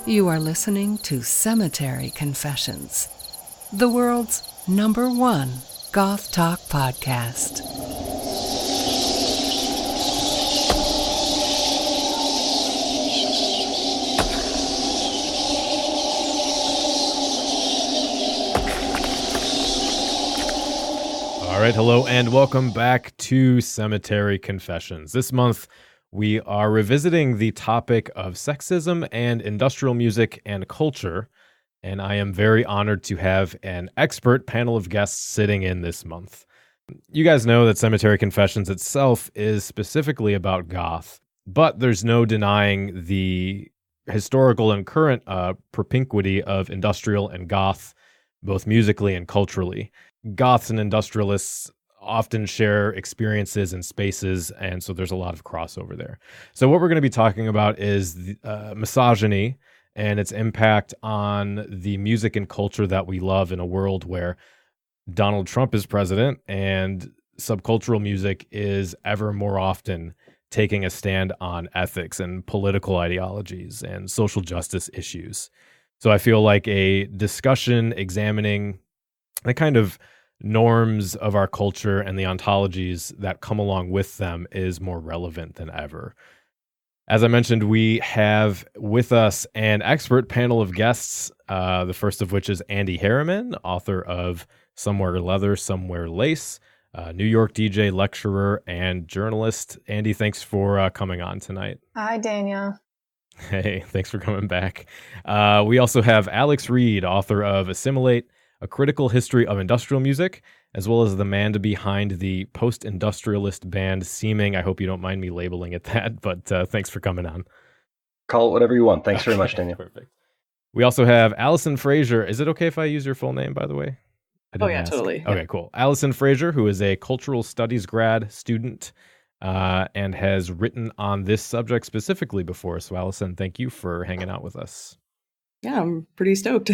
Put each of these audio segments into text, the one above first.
You are listening to Cemetery Confessions, the world's #1 goth talk podcast. All right, hello and welcome back to Cemetery Confessions. This month, we are revisiting the topic of sexism and industrial music and culture, and I am very honored to have an expert panel of guests sitting in this month. You guys know that Cemetery Confessions itself is specifically about goth, but there's no denying the historical and current propinquity of industrial and goth, both musically and culturally. Goths and industrialists often share experiences and spaces, and so there's a lot of crossover there. So what we're going to be talking about is misogyny and its impact on the music and culture that we love in a world where Donald Trump is president and subcultural music is ever more often taking a stand on ethics and political ideologies and social justice issues. So I feel like a discussion examining the kind of norms of our culture and the ontologies that come along with them is more relevant than ever. As I mentioned, we have with us an expert panel of guests, the first of which is Andy Harriman, author of Somewhere Leather, Somewhere Lace, New York DJ, lecturer, and journalist. Andy, thanks for coming on tonight. Hi, Daniel. Hey, thanks for coming back. We also have Alex Reed, author of Assimilate, A Critical History of Industrial Music, as well as the man behind the post-industrialist band Seeming. I hope you don't mind me labeling it that, but thanks for coming on. Call it whatever you want. Thanks very much, Daniel. Perfect. We also have Alison Fraiser. Is it okay if I use your full name, by the way? Totally. Okay, cool. Alison Fraiser, who is a cultural studies grad student and has written on this subject specifically before. So, Alison, thank you for hanging out with us. Yeah, I'm pretty stoked.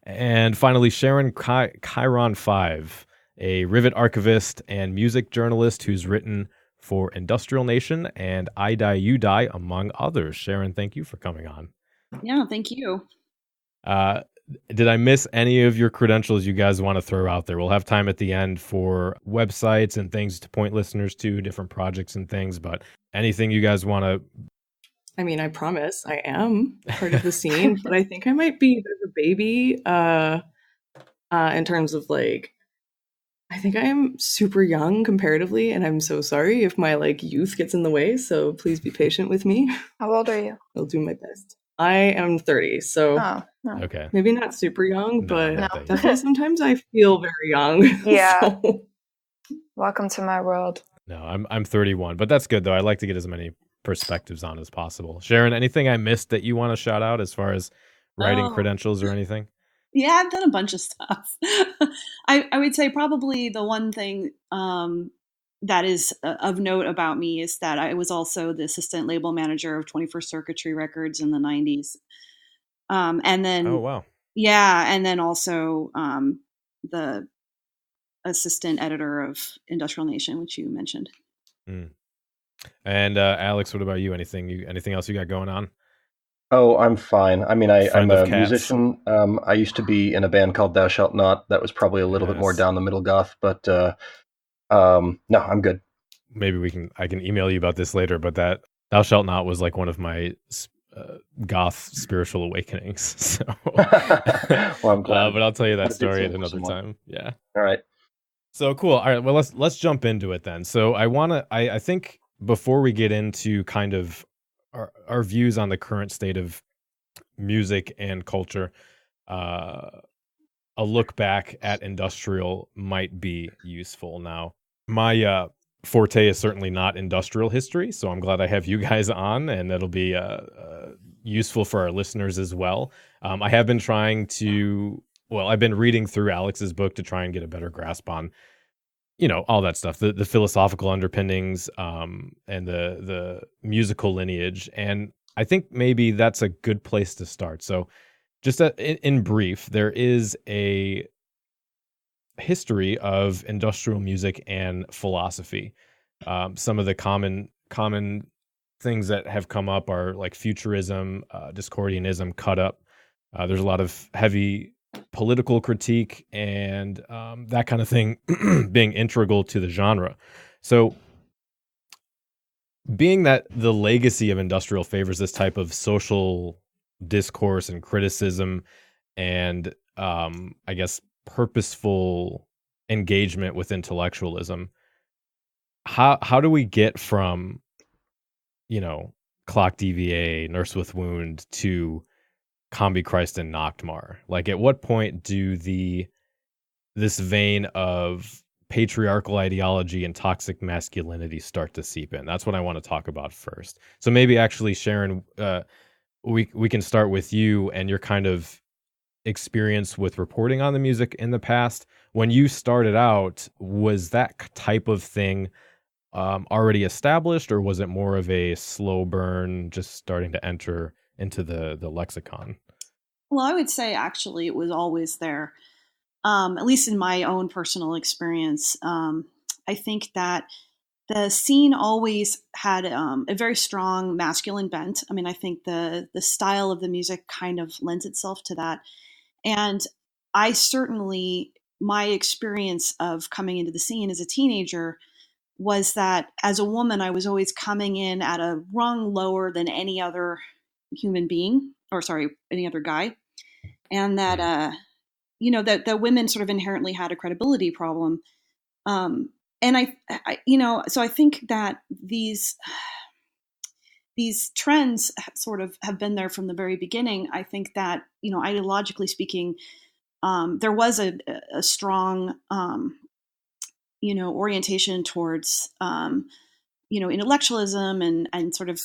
And finally, Sharon Chiron 5, a Rivet archivist and music journalist who's written for Industrial Nation and I Die, You Die, among others. Sharon, thank you for coming on. Yeah, thank you. Did I miss any of your credentials you guys want to throw out there? We'll have time at the end for websites and things to point listeners to, different projects and things, but anything you guys want to... I mean, I promise I am part of the scene, but I think I might be a bit of a baby in terms of I think I am super young comparatively, and I'm so sorry if my youth gets in the way, so please be patient with me. How old are you? I'll do my best. I am 30, so Okay. Maybe not super young, but No. definitely sometimes I feel very young. Yeah. So. Welcome to my world. No, I'm 31, but that's good though. I like to get as many perspectives on as possible. Sharon, anything I missed that you want to shout out as far as writing credentials or anything? Yeah, I've done a bunch of stuff. I would say probably the one thing that is of note about me is that I was also the assistant label manager of 21st Circuitry Records in the 90s. And then, oh, wow. Yeah. And then also the assistant editor of Industrial Nation, which you mentioned. Mm. And Alex, what about you? Anything else you got going on? Oh, I'm fine. I mean, I'm a Cats. musician. I used to be in a band called Thou Shalt Not. That was probably a little bit more down the middle goth, but no, I'm good. Maybe I can email you about this later, but that Thou Shalt Not was like one of my goth spiritual awakenings. So, well, I'm glad. But I'll tell you that story at another time. Yeah. All right. So cool. All right. Well, let's jump into it then. So I think before we get into kind of our views on the current state of music and culture, a look back at industrial might be useful. Now, my forte is certainly not industrial history, so I'm glad I have you guys on, and that'll be useful for our listeners as well. I have been I've been reading through Alex's book to try and get a better grasp on, all that stuff, the philosophical underpinnings, and the musical lineage. And I think maybe that's a good place to start. So just in brief, there is a history of industrial music and philosophy. Some of the common things that have come up are like futurism, Discordianism, cut up. There's a lot of heavy political critique and that kind of thing being integral to the genre. So being that the legacy of industrial favors this type of social discourse and criticism and I guess purposeful engagement with intellectualism, how do we get from, you know, Clock DVA, Nurse with Wound to Combi Christ and Nachtmar? Like, at what point do this vein of patriarchal ideology and toxic masculinity start to seep in? That's what I want to talk about first. So maybe actually, Sharon, we can start with you and your kind of experience with reporting on the music in the past. When you started out, was that type of thing already established, or was it more of a slow burn, just starting to enter into the lexicon? Well, I would say actually it was always there, at least in my own personal experience. I think that the scene always had a very strong masculine bent. I mean, I think the style of the music kind of lends itself to that. And I certainly, my experience of coming into the scene as a teenager was that as a woman, I was always coming in at a rung lower than any other human being, or sorry, any other guy. And that, that women sort of inherently had a credibility problem. And so I think that these trends sort of have been there from the very beginning. I think that, ideologically speaking, there was a strong, orientation towards, intellectualism and sort of,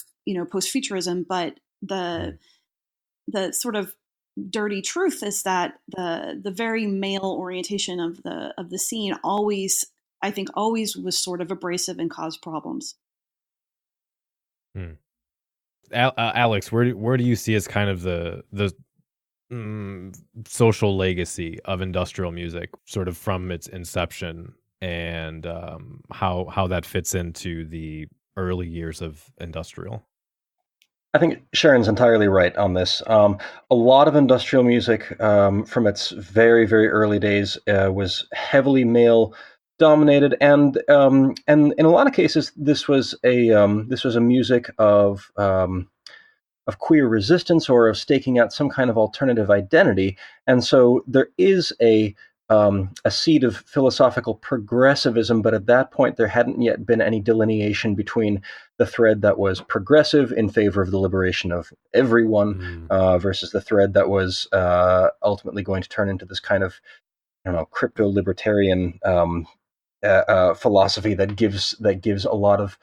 post-futurism. But the sort of dirty truth is that the very male orientation of the scene always was sort of abrasive and caused problems. Alex, where do you see as kind of the social legacy of industrial music, sort of from its inception, and how that fits into the early years of industrial? I think Sharon's entirely right on this. A lot of industrial music from its very, very early days was heavily male dominated, and in a lot of cases, this was a music of queer resistance or of staking out some kind of alternative identity. And so there is a seed of philosophical progressivism, but at that point there hadn't yet been any delineation between the thread that was progressive in favor of the liberation of everyone versus the thread that was ultimately going to turn into this kind of, crypto-libertarian philosophy that gives a lot of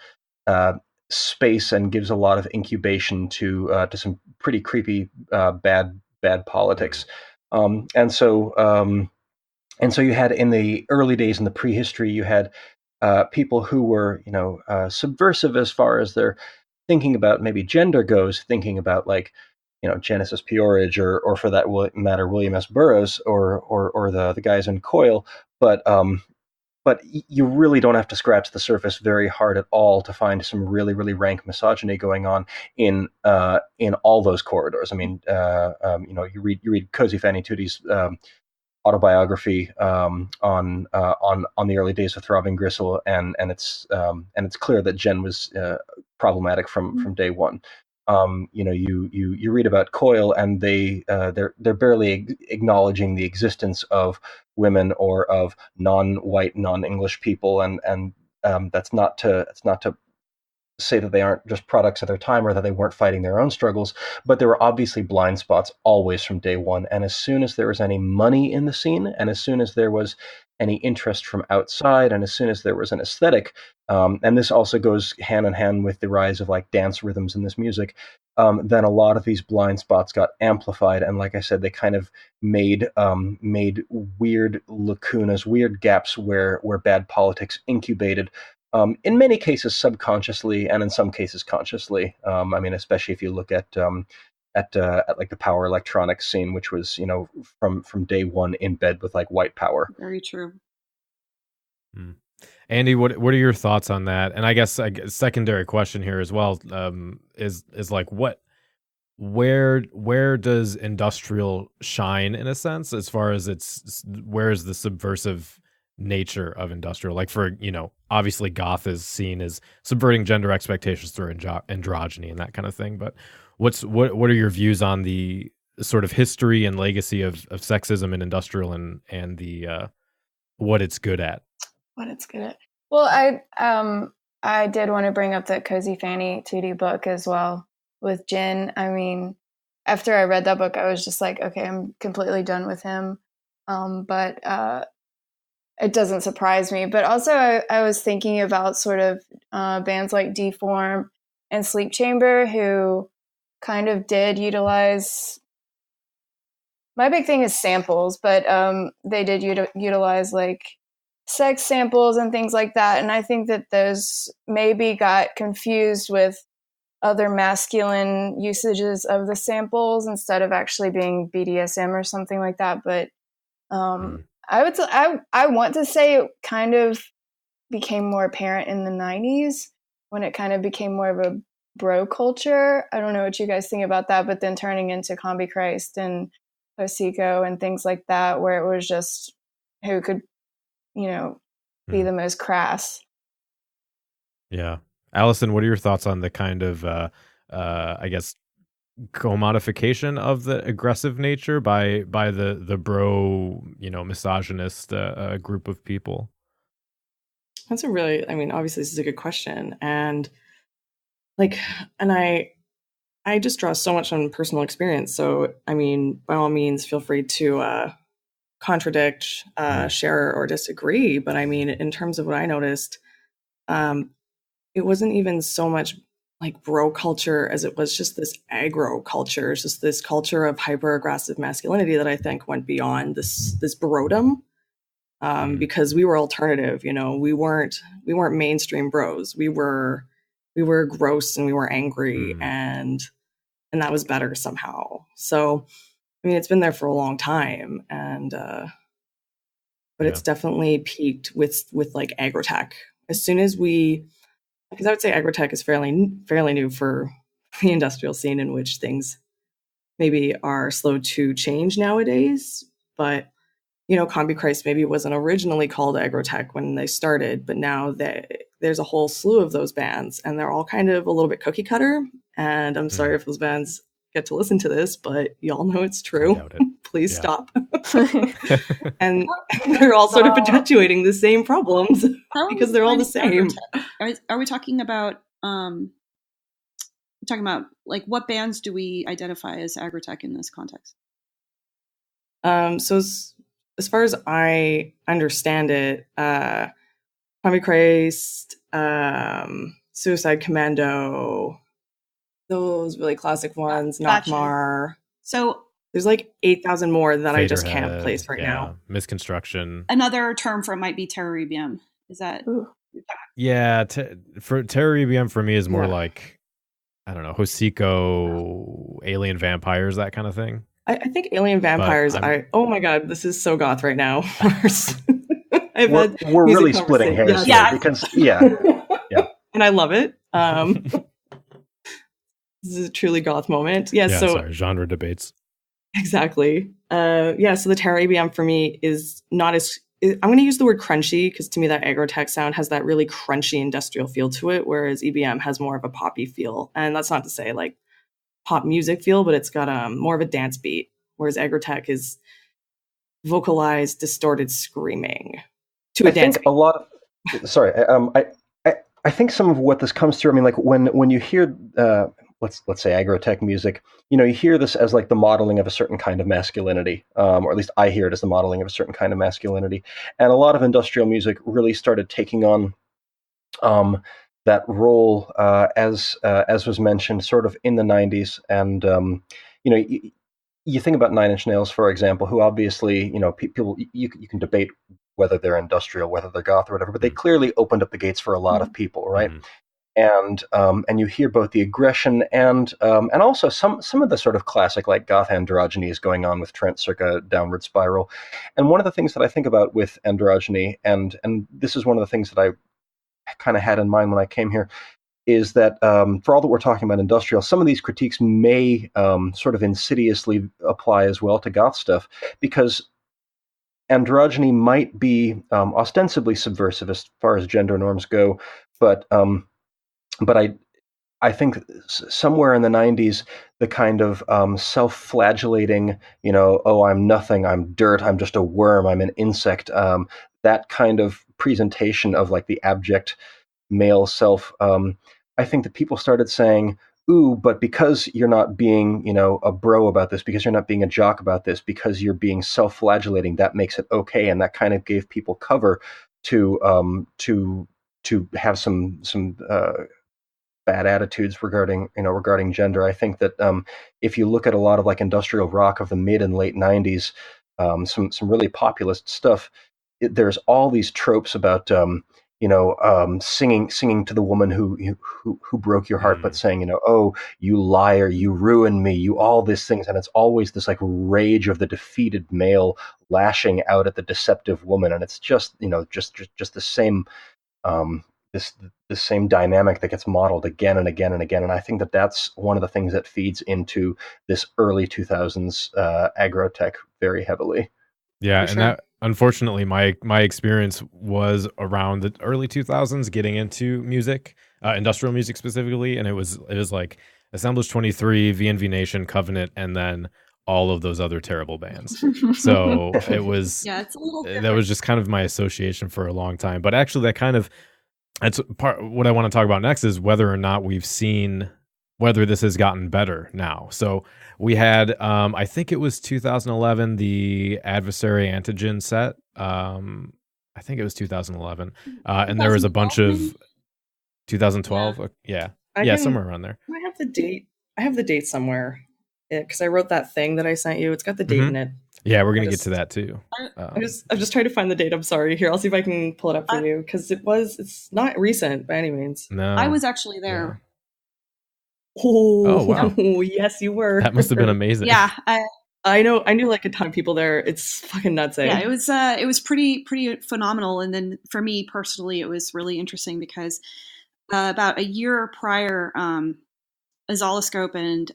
space and gives a lot of incubation to some pretty creepy bad politics. And so you had, in the early days, in the prehistory, you had people who were, subversive as far as their thinking about maybe gender goes, thinking about like, Genesis Peorage or for that matter, William S. Burroughs or the guys in Coil. But you really don't have to scratch the surface very hard at all to find some really, really rank misogyny going on in all those corridors. I mean, you read Cozy Fanny Tootie's autobiography on the early days of Throbbing Gristle, and it's clear that Jen was problematic from day one. You read about Coil, and they're barely acknowledging the existence of women or of non-white, non-English people, and that's not to say that they aren't just products of their time or that they weren't fighting their own struggles, but there were obviously blind spots always from day one. And as soon as there was any money in the scene, and as soon as there was any interest from outside, and as soon as there was an aesthetic, and this also goes hand in hand with the rise of like dance rhythms in this music, then a lot of these blind spots got amplified. And like I said, they kind of made weird lacunas, weird gaps where bad politics incubated. In many cases subconsciously, and in some cases consciously. I mean, especially if you look at like the power electronics scene, which was, from day one in bed with like white power. Very true. Andy, what are your thoughts on that? And I guess a secondary question here as well, is like where does industrial shine in a sense, as far as where is the subversive nature of industrial? Like, for, obviously goth is seen as subverting gender expectations through androgyny and that kind of thing. But what are your views on the sort of history and legacy of sexism in industrial and the what it's good at? What it's good at. Well, I did want to bring up that Cozy Fanny 2D book as well with Jin. I mean, after I read that book, I was just like, okay, I'm completely done with him. But it doesn't surprise me. But also, I was thinking about sort of bands like Deform and Sleep Chamber, who kind of did utilize. My big thing is samples, but they did utilize like sex samples and things like that. And I think that those maybe got confused with other masculine usages of the samples instead of actually being BDSM or something like that. But I want to say it kind of became more apparent in the 90s when it kind of became more of a bro culture. I don't know what you guys think about that, but then turning into Combi Christ and Hocico and things like that, where it was just who could, be the most crass. Yeah. Alison, what are your thoughts on the kind of, I guess, commodification of the aggressive nature by the bro, misogynist group of people? That's obviously this is a good question. And I just draw so much on personal experience. So, by all means, feel free to contradict, share, or disagree. But in terms of what I noticed, it wasn't even so much like bro culture as it was just this aggro culture. It's just this culture of hyper aggressive masculinity that I think went beyond this brodom, because we were alternative. We weren't mainstream bros. We were gross and we were angry, and that was better somehow. So, it's been there for a long time, and but it's definitely peaked with like agrotech. As soon as because I would say agrotech is fairly new for the industrial scene, in which things maybe are slow to change nowadays. But Combi Christ maybe wasn't originally called agrotech when they started, but now there's a whole slew of those bands, and they're all kind of a little bit cookie cutter. And I'm sorry if those bands get to listen to this, but y'all know it's true. Please stop. And they're all sort of perpetuating the same problems because they're all the same. Are we talking about like what bands do we identify as agrotech in this context? So as far as I understand it, Combi Christ, Suicide Commando, those really classic ones, Nakmar. So there's like 8,000 more that I just can't place right now. Misconstruction. Another term for it might be Terror EBM. Is that? Yeah, for Terror EBM for me is more like, I don't know, Hocico, Alien Vampires, that kind of thing. I think Alien Vampires. Oh my god, this is so goth right now. We're really splitting hairs here because and I love it. This is a truly goth moment. Genre debates. Exactly. So the Terror EBM for me is not as. I'm going to use the word crunchy because to me that agrotech sound has that really crunchy industrial feel to it, whereas EBM has more of a poppy feel. And that's not to say like pop music feel, but it's got more of a dance beat, whereas agrotech is vocalized, distorted screaming to a dance beat. A lot of, sorry, I think some of what this comes through, like when you hear let's say agrotech music, you hear this as like the modeling of a certain kind of masculinity, or at least I hear it as the modeling of a certain kind of masculinity. And a lot of industrial music really started taking on that role, as was mentioned, sort of in the 90s. And you think about Nine Inch Nails, for example, who obviously, people you can debate whether they're industrial, whether they're goth or whatever, but they clearly opened up the gates for a lot of people, right? and you hear both the aggression and also some of the sort of classic like goth androgyny is going on with Trent circa Downward Spiral. And one of the things that I think about with androgyny, and this is one of the things that I kind of had in mind when I came here, is that for all that we're talking about industrial, some of these critiques may sort of insidiously apply as well to goth stuff, because androgyny might be ostensibly subversive as far as gender norms go, but I think somewhere in the 90s, the kind of self-flagellating, oh, I'm nothing, I'm dirt, I'm just a worm, I'm an insect, that kind of presentation of like the abject male self, I think that people started saying, ooh, but because you're not being, a bro about this, because you're not being a jock about this, because you're being self-flagellating, that makes it okay. And that kind of gave people cover to have some bad attitudes regarding gender. I think that if you look at a lot of like industrial rock of the mid and late 90s, some really populist stuff, there's all these tropes about singing to the woman who broke your heart, but saying, oh, you liar, you ruined me, you all these things, and it's always this like rage of the defeated male lashing out at the deceptive woman, and it's just just the same this same dynamic that gets modeled again and again and again. And I think that that's one of the things that feeds into this early 2000s agrotech very heavily. Yeah, For and sure. that unfortunately my experience was around the early 2000s getting into music, industrial music specifically, and it was like Assemblage 23, VNV Nation, Covenant, and then all of those other terrible bands. So it was Yeah, it's a little that different. was just kind of my association for a long time. But actually that's part what I want to talk about next is whether or not we've seen whether this has gotten better now. So we had, I think it was 2011, the Adversary Antigen set. I think it was 2011. And there was a bunch of 2012. Yeah. Somewhere around there. I have the date. I have the date somewhere because I wrote that thing that I sent you. It's got the date in it. Yeah, we're going to get to that too. I'm just trying to find the date. I'm sorry. Here, I'll see if I can pull it up for you because it's not recent by any means. No. I was actually there. Yeah. Oh, wow. Yes, you were. That must have been amazing. Yeah. I knew like a ton of people there. It's fucking nuts. Yeah, it was pretty phenomenal. And then for me personally, it was really interesting because about a year prior, Azaloscope and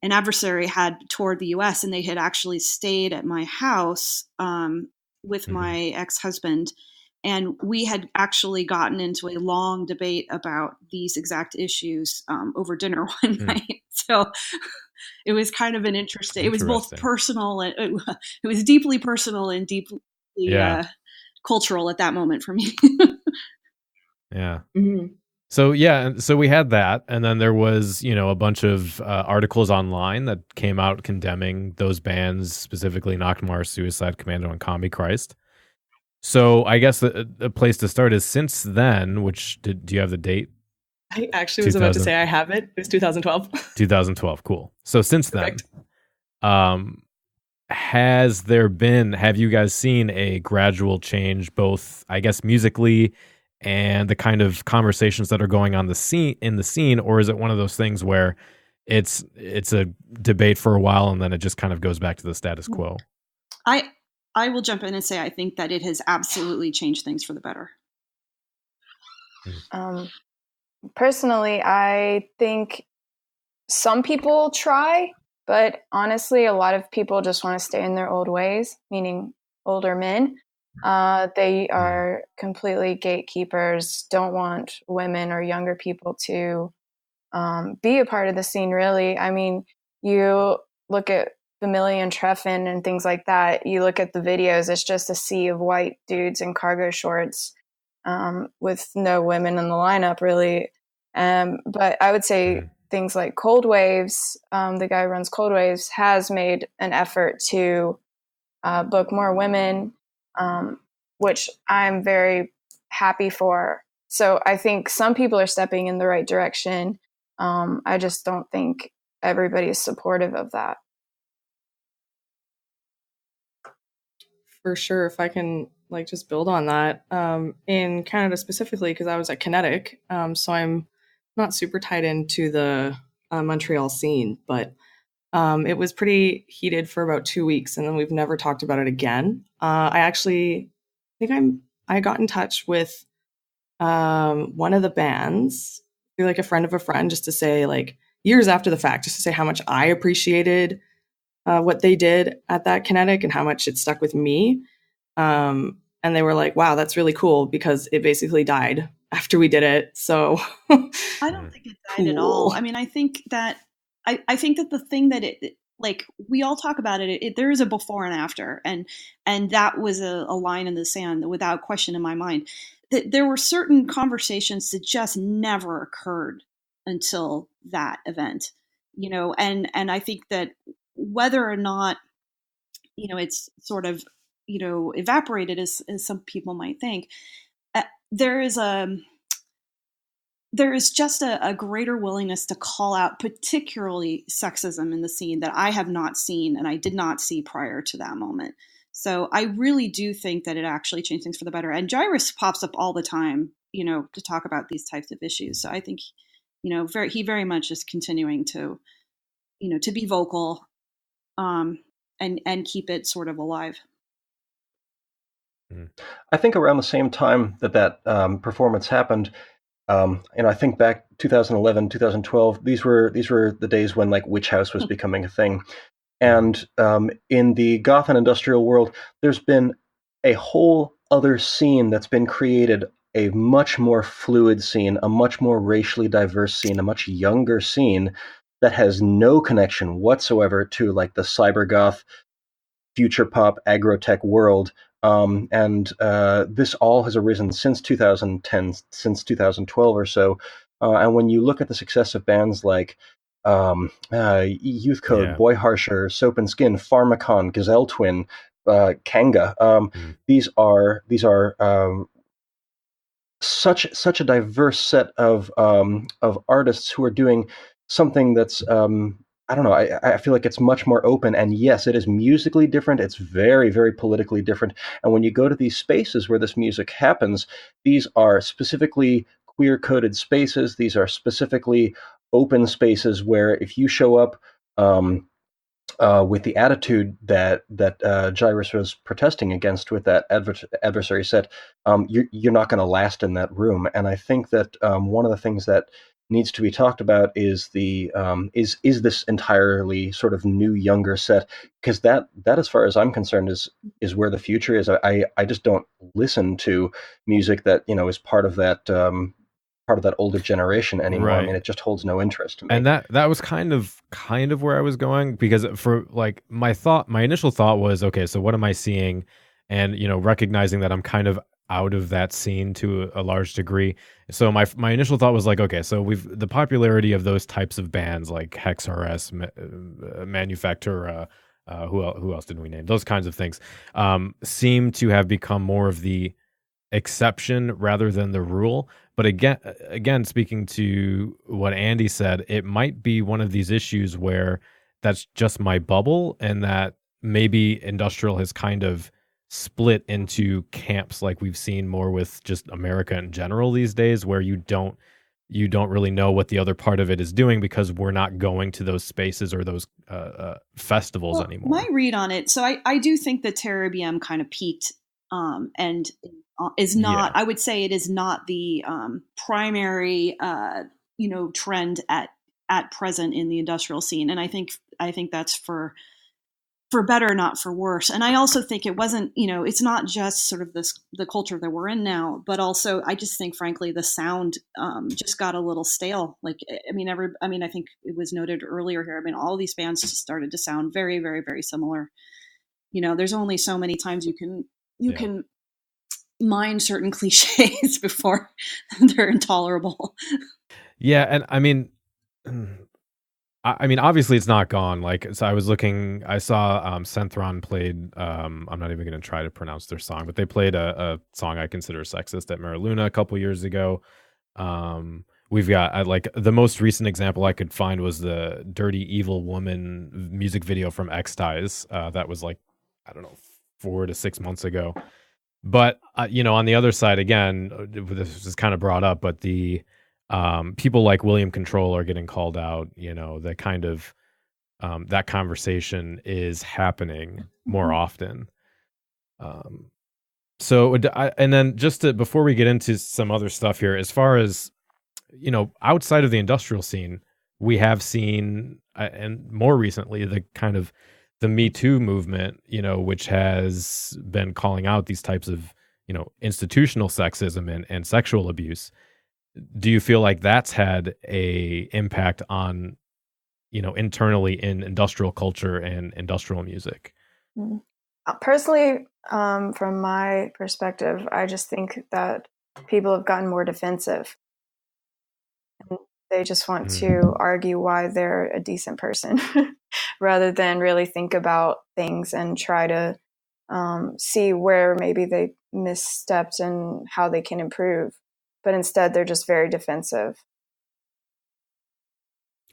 an Adversary had toured the U.S. and they had actually stayed at my house with my ex-husband, and we had actually gotten into a long debate about these exact issues over dinner one night. So it was kind of an interesting. It was both personal and it was deeply personal and deeply cultural at that moment for me. Yeah. Mm-hmm. So we had that, and then there was a bunch of articles online that came out condemning those bands, specifically Nockmaar, Suicide Commando, and Combi Christ. So I guess the place to start is since then. Do you have the date? I actually was about to say I have it. It was 2012. 2012, cool. So since then, have you guys seen a gradual change, both I guess musically and the kind of conversations that are going on in the scene, or is it one of those things where it's a debate for a while and then it just kind of goes back to the status quo? I will jump in and say I think that it has absolutely changed things for the better. Personally, I think some people try, but honestly, a lot of people just want to stay in their old ways, meaning older men. They are completely gatekeepers, don't want women or younger people to be a part of the scene, really. I mean, you look at Vermilion Treffen and things like that, you look at the videos, it's just a sea of white dudes in cargo shorts with no women in the lineup, really. But I would say things like Cold Waves, the guy who runs Cold Waves, has made an effort to book more women, which I'm very happy for. So I think some people are stepping in the right direction. I just don't think everybody is supportive of that. for sure. If I can like just build on that, in Canada specifically, because I was at Kinetic, so I'm not super tied into the Montreal scene, but it was pretty heated for about 2 weeks, and then we've never talked about it again. I actually think I got in touch with one of the bands through like a friend of a friend, just to say, like, years after the fact, just to say how much I appreciated what they did at that Kinetic and how much it stuck with me. And they were like, wow, that's really cool, because it basically died after we did it. So I don't think it died at all. I mean, I think that the thing that it like, we all talk about it, there is a before and after, and that was a line in the sand without question in my mind. That there were certain conversations that just never occurred until that event, and I think that whether or not, it's sort of, evaporated as some people might think, there is just a greater willingness to call out particularly sexism in the scene that I have not seen, and I did not see prior to that moment. So I really do think that it actually changed things for the better. And Gyrus pops up all the time, to talk about these types of issues. So I think, he very much is continuing to, to be vocal, and keep it sort of alive. I think around the same time that performance happened, I think back 2011, 2012, these were the days when like Witch House was becoming a thing. And in the goth and industrial world, there's been a whole other scene that's been created, a much more fluid scene, a much more racially diverse scene, a much younger scene that has no connection whatsoever to like the cyber goth, future pop, agrotech world. And this all has arisen since 2010, since 2012 or so. And when you look at the success of bands like Youth Code, Boy Harsher, Soap and Skin, Pharmacon, Gazelle Twin, Kanga, these are such a diverse set of artists who are doing something that's I don't know. I feel like it's much more open, and yes, it is musically different. It's very, very politically different. And when you go to these spaces where this music happens, these are specifically queer-coded spaces. These are specifically open spaces where if you show up with the attitude that Gyrus was protesting against with that adversary set, you're not going to last in that room. And I think that one of the things that needs to be talked about is the is this entirely sort of new, younger set, because that as far as I'm concerned is where the future is. I just don't listen to music that is part of that older generation anymore. Right. I mean, it just holds no interest to me. And that was kind of where I was going, because for like my initial thought was, okay, so what am I seeing? And recognizing that I'm kind of out of that scene to a large degree. So my initial thought was like, okay, so the popularity of those types of bands like Hex RS, Manufactura, who else didn't we name? Those kinds of things seem to have become more of the exception rather than the rule. But again, speaking to what Andy said, it might be one of these issues where that's just my bubble, and that maybe industrial has kind of split into camps like we've seen more with just America in general these days, where you don't really know what the other part of it is doing because we're not going to those spaces or those festivals anymore. My read on it, so I do think that Terror BM kind of peaked and is not, I would say it is not the primary trend at present in the industrial scene, and I think that's for better, not for worse. And I also think it wasn't, it's not just sort of the culture that we're in now, but also I just think, frankly, the sound just got a little stale. Like, I think it was noted earlier here. I mean, all these bands just started to sound very, very, very similar. There's only so many times you can mine certain cliches before they're intolerable. Yeah. And I mean, obviously it's not gone. Like, so I saw Synthron played, I'm not even going to try to pronounce their song, but they played a song I consider sexist at Mariluna a couple years ago. We've got, like, the most recent example I could find was the Dirty Evil Woman music video from X-Ties. That was like, I don't know, 4 to 6 months ago. But on the other side, again, this is kind of brought up, but the people like William Control are getting called out. That kind of that conversation is happening more often. And then before we get into some other stuff here, as far as outside of the industrial scene, we have seen, and more recently, the kind of the Me Too movement, which has been calling out these types of, institutional sexism and sexual abuse. Do you feel like that's had a impact on, internally in industrial culture and industrial music? Personally, from my perspective, I just think that people have gotten more defensive. And they just want to argue why they're a decent person rather than really think about things and try to see where maybe they misstepped and how they can improve. But instead, they're just very defensive.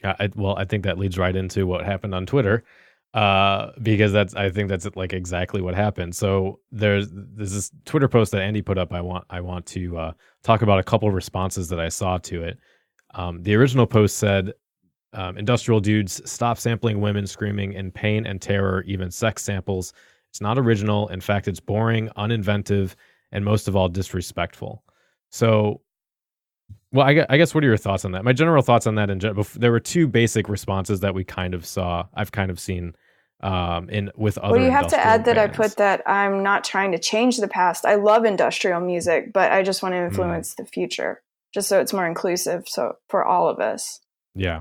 Yeah, I think that leads right into what happened on Twitter, because I think that's like exactly what happened. So there's this Twitter post that Andy put up. I want to talk about a couple of responses that I saw to it. The original post said, "Industrial dudes, stop sampling women screaming in pain and terror, even sex samples. It's not original. In fact, it's boring, uninventive, and most of all, disrespectful." So, well, I guess what are your thoughts on that? My general thoughts on that there were two basic responses that we kind of saw. I've kind of seen with other. Well, you have to add that bands. I put that I'm not trying to change the past. I love industrial music, but I just want to influence the future, just so it's more inclusive. So for all of us. Yeah.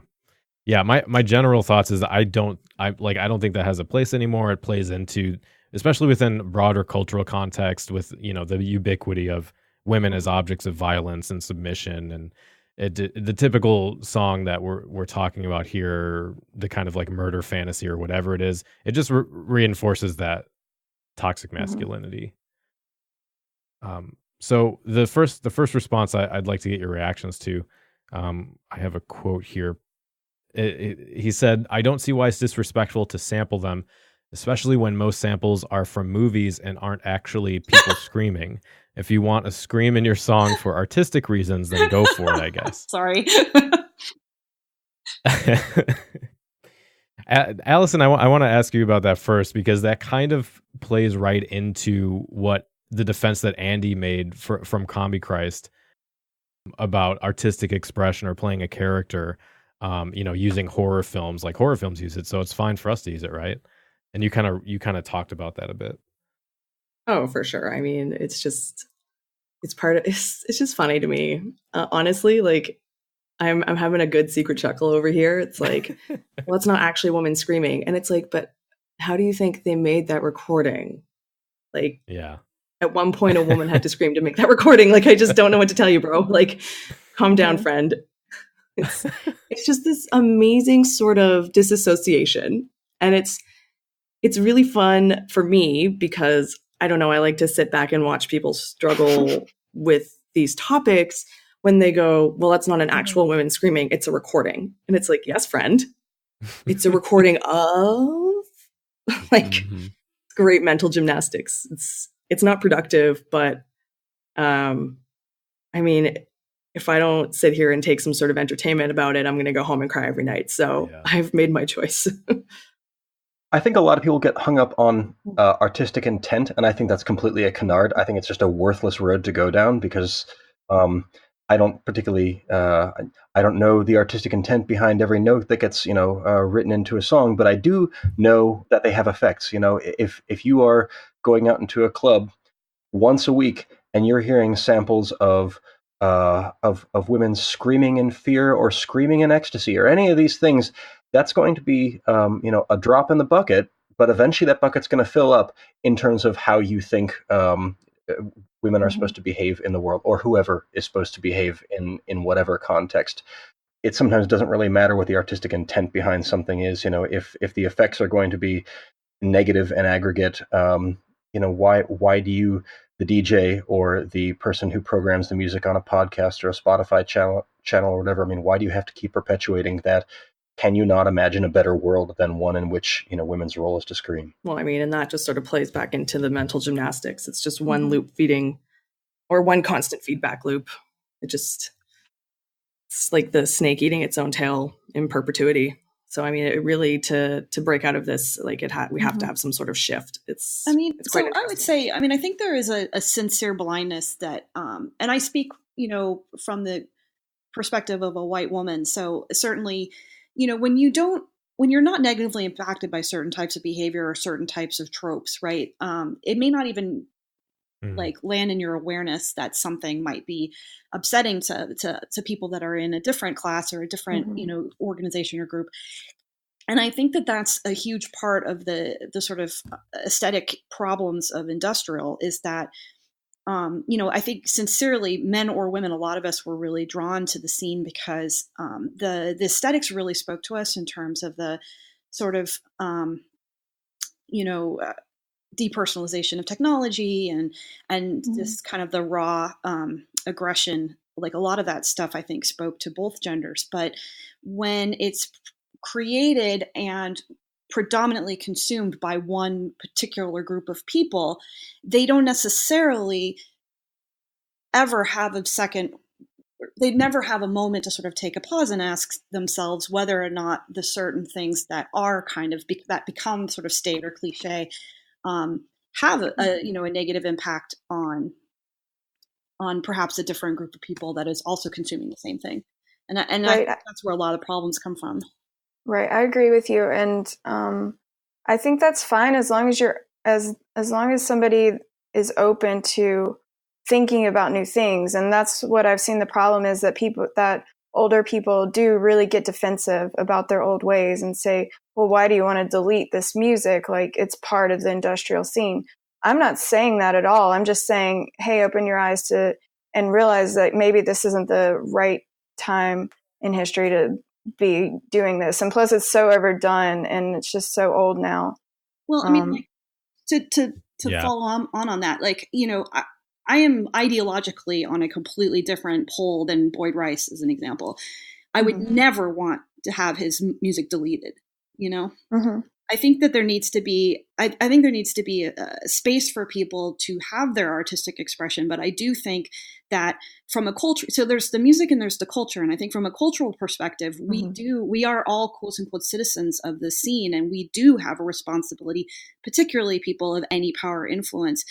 My general thoughts is that I don't think that has a place anymore. It plays into, especially within broader cultural context, with the ubiquity of women as objects of violence and submission, and the typical song that we're talking about here, the kind of like murder fantasy or whatever it is, it just reinforces that toxic masculinity. So the first response I'd like to get your reactions to, I have a quote here. He said, "I don't see why it's disrespectful to sample them, especially when most samples are from movies and aren't actually people screaming. If you want a scream in your song for artistic reasons, then go for it, I guess." Sorry. Alison, I want to ask you about that first, because that kind of plays right into what the defense that Andy made from Combi Christ about artistic expression or playing a character, using horror films, like horror films use it, so it's fine for us to use it, right? And you kind of talked about that a bit. Oh, for sure. I mean, it's just funny to me. Honestly, like I'm having a good secret chuckle over here. It's like, well, it's not actually a woman screaming. And it's like, but how do you think they made that recording? Like, yeah. At one point a woman had to scream to make that recording. Like, I just don't know what to tell you, bro. Like, calm down, friend. It's just this amazing sort of disassociation. And it's really fun for me because, I don't know, I like to sit back and watch people struggle with these topics when they go, well, that's not an actual woman screaming, it's a recording. And it's like, yes, friend, it's a recording of, like, great mental gymnastics. It's not productive, but I mean, if I don't sit here and take some sort of entertainment about it, I'm going to go home and cry every night. So yeah. I've made my choice. I think a lot of people get hung up on artistic intent, and I think that's completely a canard. I think it's just a worthless road to go down, because I don't particularly, I don't know the artistic intent behind every note that gets, written into a song, but I do know that they have effects. If you are going out into a club once a week and you're hearing samples of women screaming in fear or screaming in ecstasy or any of these things, that's going to be, a drop in the bucket, but eventually that bucket's going to fill up in terms of how you think women are supposed to behave in the world, or whoever is supposed to behave in whatever context. It sometimes doesn't really matter what the artistic intent behind something is. If the effects are going to be negative and aggregate, why do you, the DJ or the person who programs the music on a podcast or a Spotify channel or whatever, why do you have to keep perpetuating that can you not imagine a better world than one in which, women's role is to scream? Well, I mean, and that just sort of plays back into the mental gymnastics. It's just one loop feeding, or one constant feedback loop. It's like the snake eating its own tail in perpetuity. So, I mean, it really, to break out of this, like we have to have some sort of shift. It's quite I would say, I think there is a sincere blindness that, and I speak, from the perspective of a white woman. So certainly, when you're not negatively impacted by certain types of behavior or certain types of tropes, right? It may not even like land in your awareness that something might be upsetting to people that are in a different class or a different, organization or group. And I think that that's a huge part of the sort of aesthetic problems of industrial is that, I think sincerely, men or women, a lot of us were really drawn to the scene because the aesthetics really spoke to us in terms of the sort of, depersonalization of technology and this kind of the raw aggression. Like a lot of that stuff, I think, spoke to both genders. But when it's created and predominantly consumed by one particular group of people, they don't necessarily ever have they never have a moment to sort of take a pause and ask themselves whether or not the certain things that are kind of that become sort of staid or cliche have a negative impact on perhaps a different group of people that is also consuming the same thing. And right. I think that's where a lot of problems come from. Right. I agree with you. And I think that's fine as long as as long as somebody is open to thinking about new things. And that's what I've seen. The problem is that older people do really get defensive about their old ways and say, well, why do you want to delete this music? Like it's part of the industrial scene. I'm not saying that at all. I'm just saying, hey, open your eyes and realize that maybe this isn't the right time in history to be doing this. And plus it's so overdone and it's just so old now. Well, I mean, to follow on that, like, I am ideologically on a completely different pole than Boyd Rice, as an example. I would never want to have his music deleted, I think that there needs to be, I think there needs to be a space for people to have their artistic expression. But I do think that from a culture, so there's the music and there's the culture. And I think from a cultural perspective, we are all quote unquote citizens of the scene. And we do have a responsibility, particularly people of any power or influence,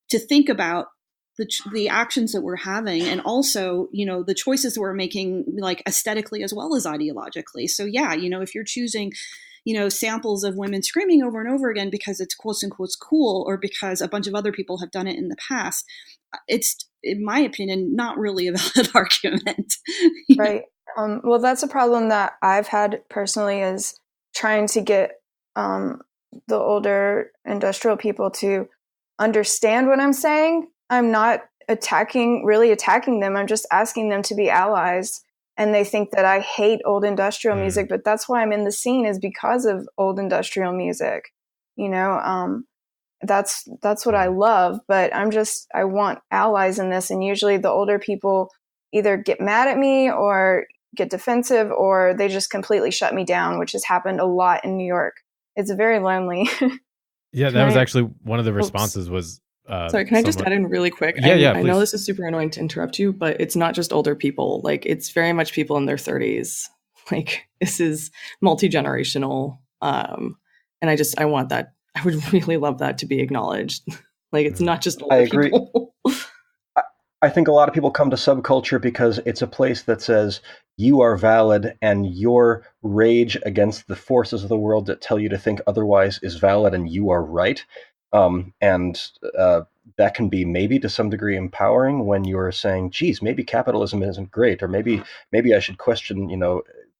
to think about the actions that we're having and also, the choices that we're making, like aesthetically as well as ideologically. So yeah, if you're choosing, samples of women screaming over and over again because it's quote unquote cool or because a bunch of other people have done it in the past, it's, in my opinion, not really a valid argument. Right. Well, that's a problem that I've had personally is trying to get the older industrial people to understand what I'm saying. I'm not really attacking them. I'm just asking them to be allies. And they think that I hate old industrial music, but that's why I'm in the scene is because of old industrial music. That's what I love, but I want allies in this. And usually the older people either get mad at me or get defensive, or they just completely shut me down, which has happened a lot in New York. It's very lonely. Yeah, that was actually one of the responses was... Sorry, can I just add in really quick? Yeah, I know this is super annoying to interrupt you, but it's not just older people. Like, it's very much people in their 30s. Like, this is multi-generational. And I want that. I would really love that to be acknowledged. Like, it's not just older people. I think a lot of people come to subculture because it's a place that says you are valid and your rage against the forces of the world that tell you to think otherwise is valid and you are right. That can be maybe to some degree empowering when you're saying, geez, maybe capitalism isn't great, or maybe I should question,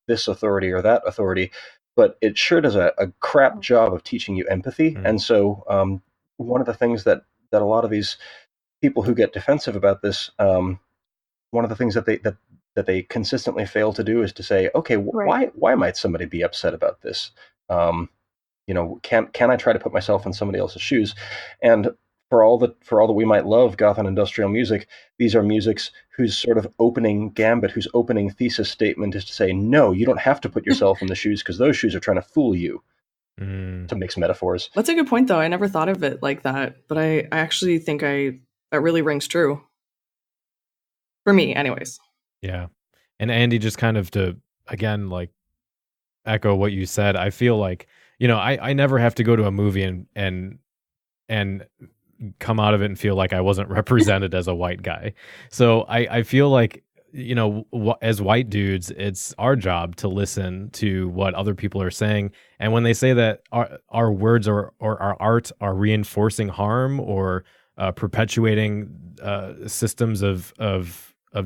this authority or that authority. But it sure does a crap job of teaching you empathy. And so one of the things that a lot of these people who get defensive about this, one of the things that they consistently fail to do is to say, okay, why might somebody be upset about this? Can I try to put myself in somebody else's shoes? And for all that we might love goth and industrial music, these are musics whose sort of opening gambit, whose opening thesis statement is to say, no, you don't have to put yourself in the shoes because those shoes are trying to fool you. To mix metaphors. That's a good point, though. I never thought of it like that, but I actually think that really rings true. For me, anyways. Yeah. And Andy, just kind of to, again, like, echo what you said, I feel like, you know, I never have to go to a movie and come out of it and feel like I wasn't represented as a white guy. So I feel like, you know, as white dudes, it's our job to listen to what other people are saying. And when they say that our words or our art are reinforcing harm or perpetuating systems of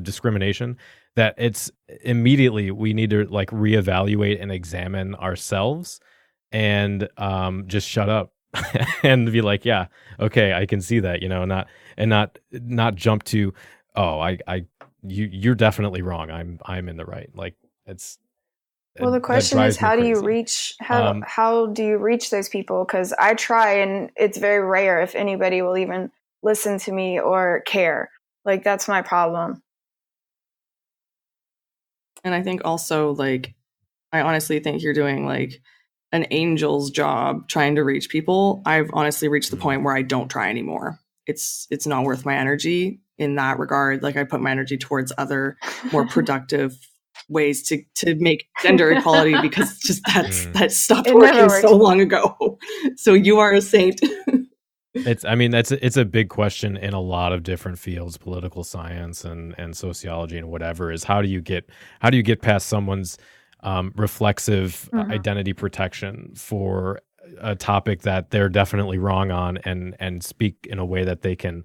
discrimination, that it's immediately we need to like reevaluate and examine ourselves and just shut up and be like, yeah, okay, I can see that, you know, not jump to, oh, you're definitely wrong. I'm in the right. Like it's. Well, the question is, how do you reach those people? Because I try, and it's very rare if anybody will even listen to me or care. Like that's my problem. And I think also, like, I honestly think you're doing like an angel's job trying to reach people. I've honestly reached the point where I don't try anymore. It's not worth my energy in that regard. Like I put my energy towards other more productive ways to make gender equality, because just that stopped working so long ago. So you are a saint. It's a big question in a lot of different fields, political science and sociology and whatever, is how do you get past someone's reflexive identity protection for a topic that they're definitely wrong on and speak in a way that they can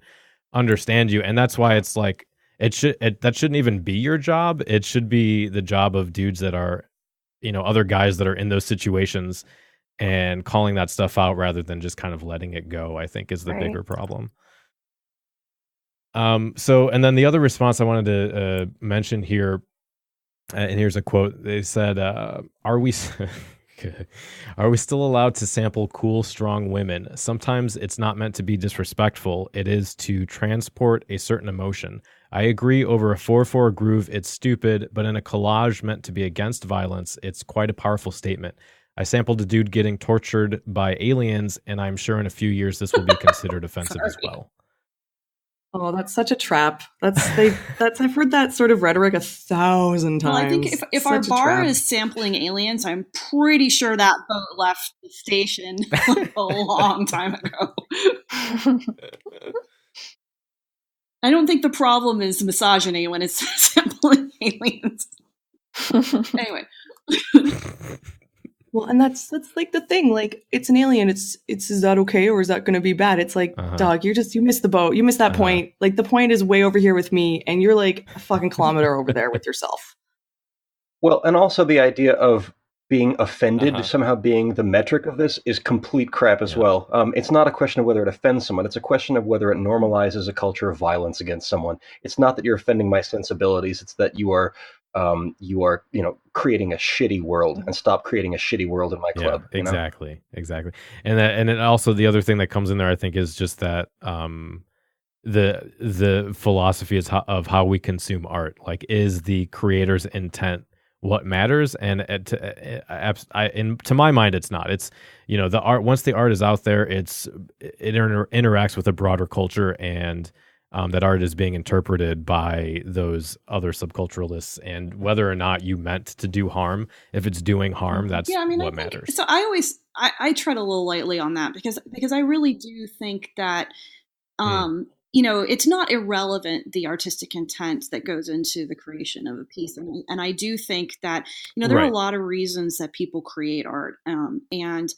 understand you. And that's why it's like that shouldn't even be your job. It should be the job of dudes that are, you know, other guys that are in those situations and calling that stuff out rather than just kind of letting it go, I think is the bigger problem. So, and then the other response I wanted to mention here, and here's a quote. They said, are we still allowed to sample cool, strong women? Sometimes it's not meant to be disrespectful. It is to transport a certain emotion. I agree, over a 4/4 groove, it's stupid, but in a collage meant to be against violence, it's quite a powerful statement. I sampled a dude getting tortured by aliens, and I'm sure in a few years this will be considered offensive as well. Oh, that's such a trap. I've heard that sort of rhetoric 1,000 times. Well, I think if our bar is sampling aliens, I'm pretty sure that boat left the station a long time ago. I don't think the problem is misogyny when it's sampling aliens. Anyway. Well, and that's like the thing. Like, it's an alien. It's is that okay, or is that going to be bad? It's like, dog, you missed the boat. You missed that point. Like, the point is way over here with me, and you're like a fucking kilometer over there with yourself. Well, and also the idea of being offended somehow being the metric of this is complete crap as well. It's not a question of whether it offends someone. It's a question of whether it normalizes a culture of violence against someone. It's not that you're offending my sensibilities. It's that you are, you know, creating a shitty world, and stop creating a shitty world in my club. Yeah, exactly. And then also the other thing that comes in there, I think, is just that the philosophy of how we consume art. Like, is the creator's intent what matters? And to my mind, it's not. It's, you know, the art, once the art is out there, it interacts with a broader culture, and that art is being interpreted by those other subculturalists, and whether or not you meant to do harm, if it's doing harm, that's what matters. So I tread a little lightly on that because I really do think that you know, it's not irrelevant, the artistic intent that goes into the creation of a piece. And I do think that, you know, there are a lot of reasons that people create art. And,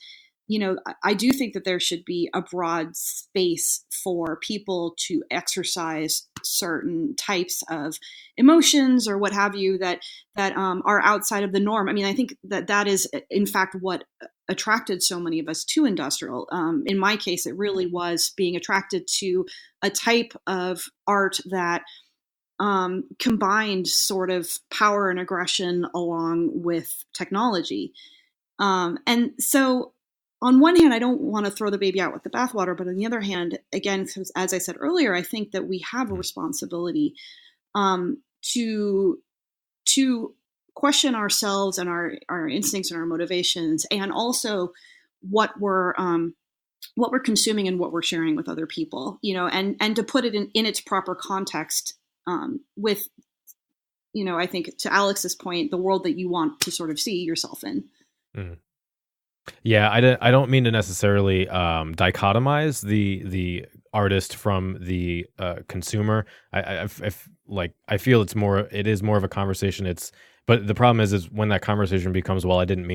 you know, I do think that there should be a broad space for people to exercise certain types of emotions or what have you that are outside of the norm. I mean, I think that is, in fact, what attracted so many of us to industrial. In my case, it really was being attracted to a type of art that combined sort of power and aggression along with technology. And so on one hand, I don't want to throw the baby out with the bathwater, but on the other hand, again, as I said earlier, I think that we have a responsibility to question ourselves and our instincts and our motivations, and also what we're consuming and what we're sharing with other people, and to put it in its proper context with, I think to Alex's point, the world that you want to sort of see yourself in. Mm. Yeah, I don't mean to necessarily dichotomize the artist from the consumer. I feel it is more of a conversation. But the problem is when that conversation becomes, well, I didn't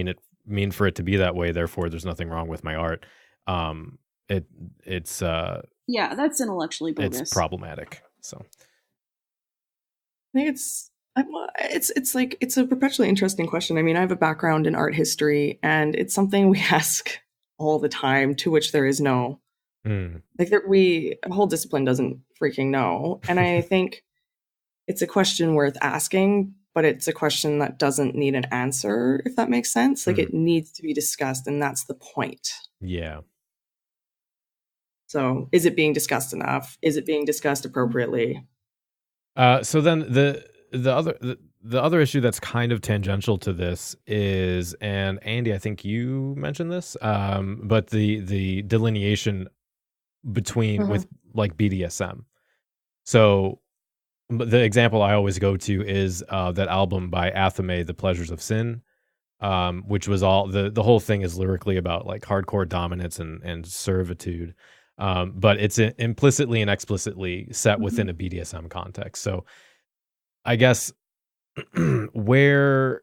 mean for it to be that way, therefore there's nothing wrong with my art. It's that's intellectually bogus. It's problematic. So I think it's a perpetually interesting question. I mean, I have a background in art history, and it's something we ask all the time, to which there is no, a whole discipline doesn't freaking know. And I think it's a question worth asking, but it's a question that doesn't need an answer, if that makes sense. Like it needs to be discussed, and that's the point. Yeah. So is it being discussed enough? Is it being discussed appropriately? So then the other issue that's kind of tangential to this is, and Andy, I think you mentioned this, but the delineation between with like BDSM. So the example I always go to is that album by Athame, The Pleasures of Sin, which was all the whole thing is lyrically about like hardcore dominance and servitude, but it's implicitly and explicitly set within a BDSM context. So I guess where,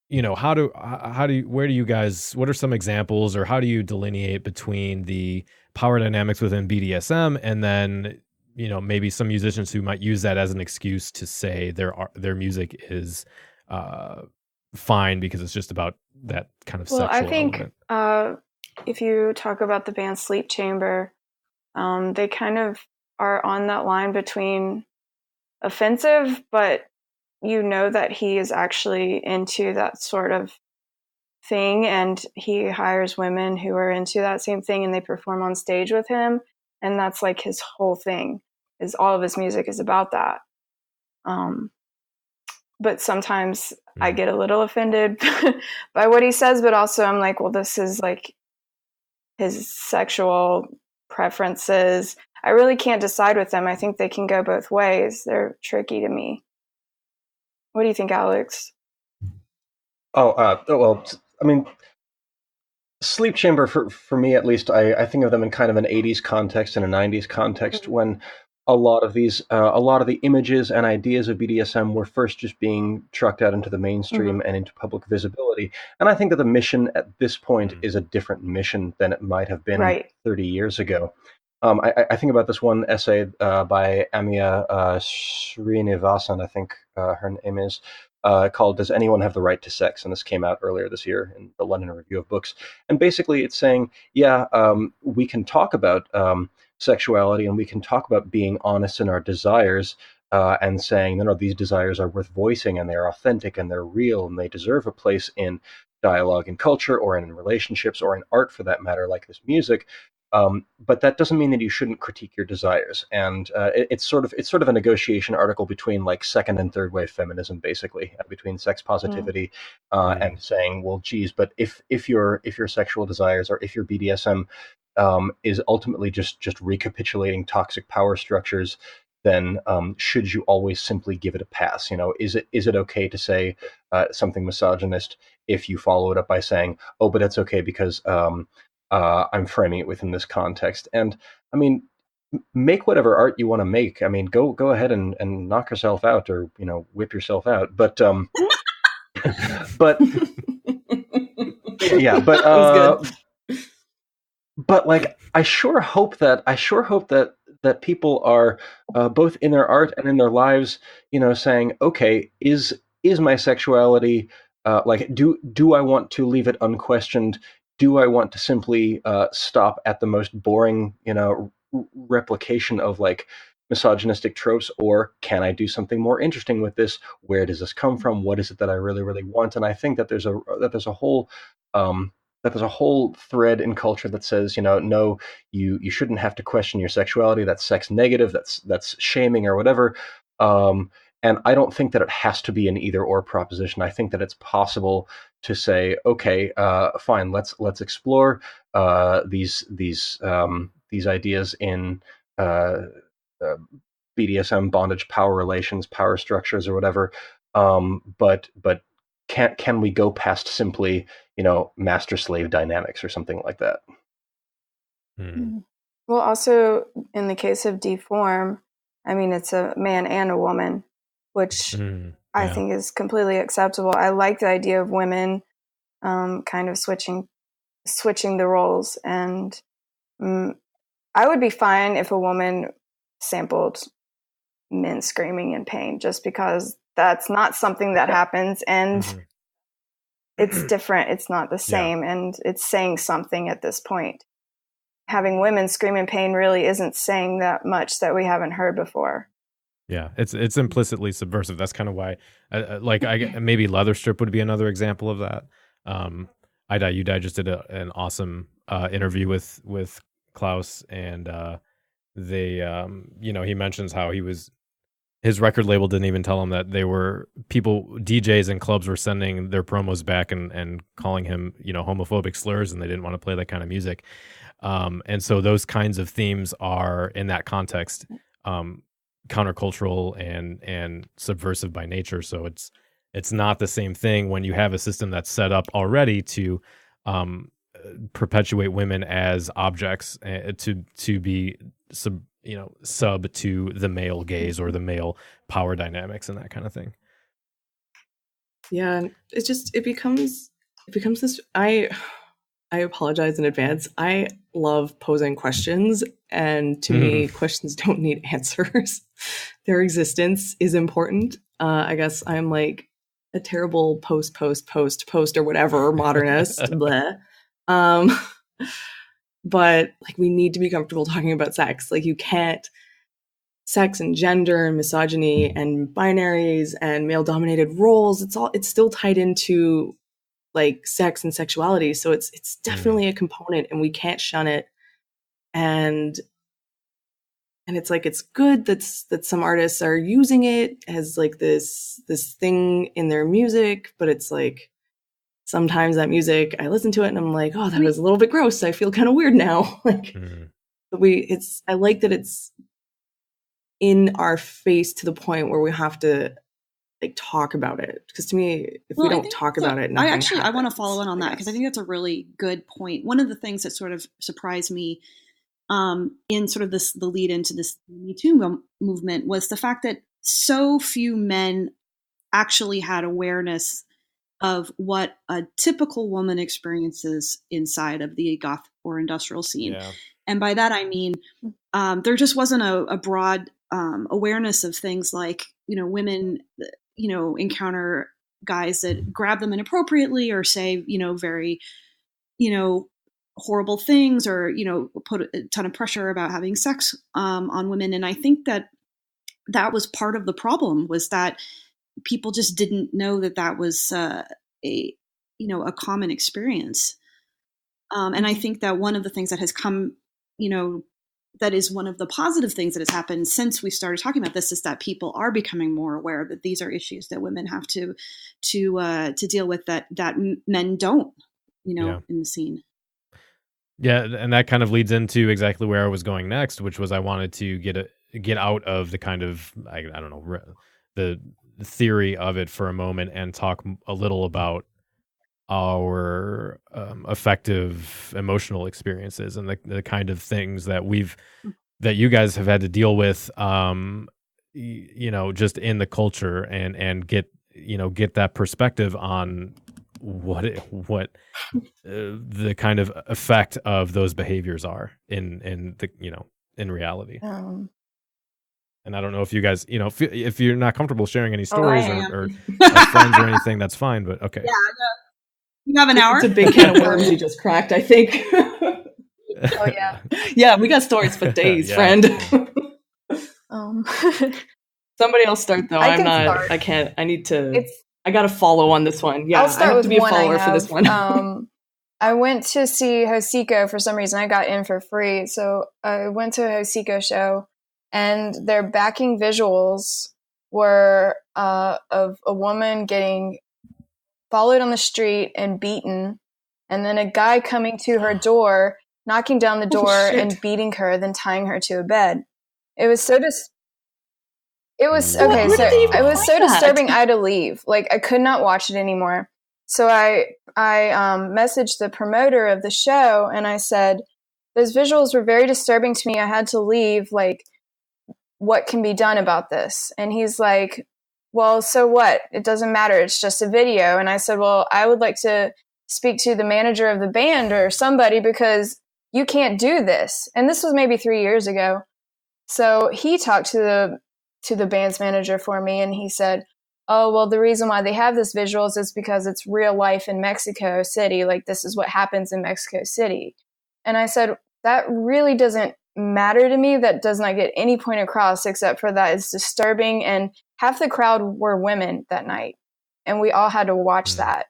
where do you guys, what are some examples, or how do you delineate between the power dynamics within BDSM and then, maybe some musicians who might use that as an excuse to say their music is fine because it's just about that kind of sexual I think element? If you talk about the band Sleep Chamber, they kind of are on that line between offensive, but that he is actually into that sort of thing, and he hires women who are into that same thing, and they perform on stage with him, and that's like his whole thing. Is all of his music is about that. But sometimes I get a little offended by what he says, but also I'm like, well, this is like his sexual preferences. I really can't decide with them. I think they can go both ways. They're tricky to me. What do you think, Alex? Well, I mean, Sleep Chamber, for me at least, I think of them in kind of an 80s context and a 90s context, when a lot of the images and ideas of BDSM were first just being trucked out into the mainstream and into public visibility. And I think that the mission at this point is a different mission than it might have been 30 years ago. I think about this one essay by Amia Srinivasan, I think her name is, called "Does Anyone Have the Right to Sex?" And this came out earlier this year in the London Review of Books. And basically it's saying, we can talk about sexuality, and we can talk about being honest in our desires, and saying, these desires are worth voicing, and they're authentic, and they're real, and they deserve a place in dialogue and culture, or in relationships, or in art for that matter, like this music. But that doesn't mean that you shouldn't critique your desires. And it's sort of a negotiation article between like second and third wave feminism, basically, between sex positivity and saying, well, geez, but if your sexual desires, or if your BDSM is ultimately just recapitulating toxic power structures, then should you always simply give it a pass? Is it okay to say something misogynist if you follow it up by saying, oh, but that's okay because I'm framing it within this context? And I mean, make whatever art you want to make. I mean, go ahead and knock yourself out, or whip yourself out. But but yeah, but like, I sure hope that people are both in their art and in their lives, saying, okay, is my sexuality do I want to leave it unquestioned? Do I want to simply stop at the most boring, replication of like misogynistic tropes, or can I do something more interesting with this? Where does this come from? What is it that I really, really want? And I think that there's a whole there's a whole thread in culture that says, no, you shouldn't have to question your sexuality. That's sex negative. That's shaming or whatever. And I don't think that it has to be an either or proposition. I think that it's possible to say, okay, fine, let's explore these ideas in BDSM, bondage, power relations, power structures, or whatever. But can we go past simply, master slave dynamics or something like that? Well, also in the case of deform, I mean, it's a man and a woman, which I think is completely acceptable. I like the idea of women kind of switching the roles, and I would be fine if a woman sampled men screaming in pain, just because that's not something that happens, and it's different. It's not the same, and it's saying something at this point. Having women scream in pain really isn't saying that much that we haven't heard before. Yeah, it's implicitly subversive. That's kind of why, maybe Leather Strip would be another example of that. I Die You Die just did an awesome interview with Klaus, and they, he mentions how his record label didn't even tell him that DJs and clubs were sending their promos back and calling him, homophobic slurs, and they didn't want to play that kind of music. And so those kinds of themes are, in that context, countercultural and subversive by nature. So it's not the same thing when you have a system that's set up already to perpetuate women as objects, to be sub to the male gaze or the male power dynamics and that kind of thing. Yeah, it becomes this. I apologize in advance. I love posing questions, and to me, questions don't need answers. Their existence is important. I guess I'm like a terrible post or whatever modernist. Bleh. But like, we need to be comfortable talking about sex. Like, you can't sex and gender and misogyny and binaries and male dominated roles. It's still tied into like sex and sexuality. So it's definitely a component, and we can't shun it. And it's like, it's good that some artists are using it as like this thing in their music, but it's like, sometimes that music, I listen to it and I'm like, oh, that was a little bit gross. I feel kind of weird now. Like, I like that it's in our face to the point where we have to like talk about it. Because to me, if we don't talk about it, nothing happens. I want to follow in on that, because I think that's a really good point. One of the things that sort of surprised me in sort of the lead into this Me Too movement was the fact that so few men actually had awareness of what a typical woman experiences inside of the goth or industrial scene. Yeah. And by that, I mean, there just wasn't a broad awareness of things like, women, encounter guys that grab them inappropriately or say, very, horrible things, or, put a ton of pressure about having sex on women. And I think that was part of the problem, was that people just didn't know that was a common experience. And I think that one of the things that has come, that is one of the positive things that has happened since we started talking about this, is that people are becoming more aware that these are issues that women have to deal with, that men don't, in the scene. Yeah, and that kind of leads into exactly where I was going next, which was I wanted to get out of the kind of, I don't know, the theory of it for a moment and talk a little about our affective emotional experiences and the kind of things that you guys have had to deal with, just in the culture, and get that perspective on what the kind of effect of those behaviors are in reality. And I don't know if you guys, if you're not comfortable sharing any stories or friends or anything, that's fine. But okay. Yeah, you have an hour. It's a big can of worms you just cracked, I think. Oh yeah. Yeah, we got stories for days, friend. Somebody else start though. I can't. I need to. I got to follow on this one. Yeah, I'll start I have with to be a one follower for this one. I went to see Hosiko for some reason. I got in for free. So I went to a Hosiko show, and their backing visuals were of a woman getting followed on the street and beaten, and then a guy coming to her door, knocking down the door and beating her, then tying her to a bed. It was so it was okay. So it was so disturbing. I had to leave. Like, I could not watch it anymore. So I messaged the promoter of the show, and I said, those visuals were very disturbing to me. I had to leave. Like, what can be done about this? And he's like, well, so what? It doesn't matter. It's just a video. And I said, well, I would like to speak to the manager of the band or somebody, because you can't do this. And this was maybe 3 years ago. So he talked to the band's manager for me, and he said, oh, well, the reason why they have this visuals is because it's real life in Mexico City. Like, this is what happens in Mexico City. And I said, that really doesn't matter to me. That does not get any point across, except for that it's disturbing. And half the crowd were women that night, and we all had to watch that.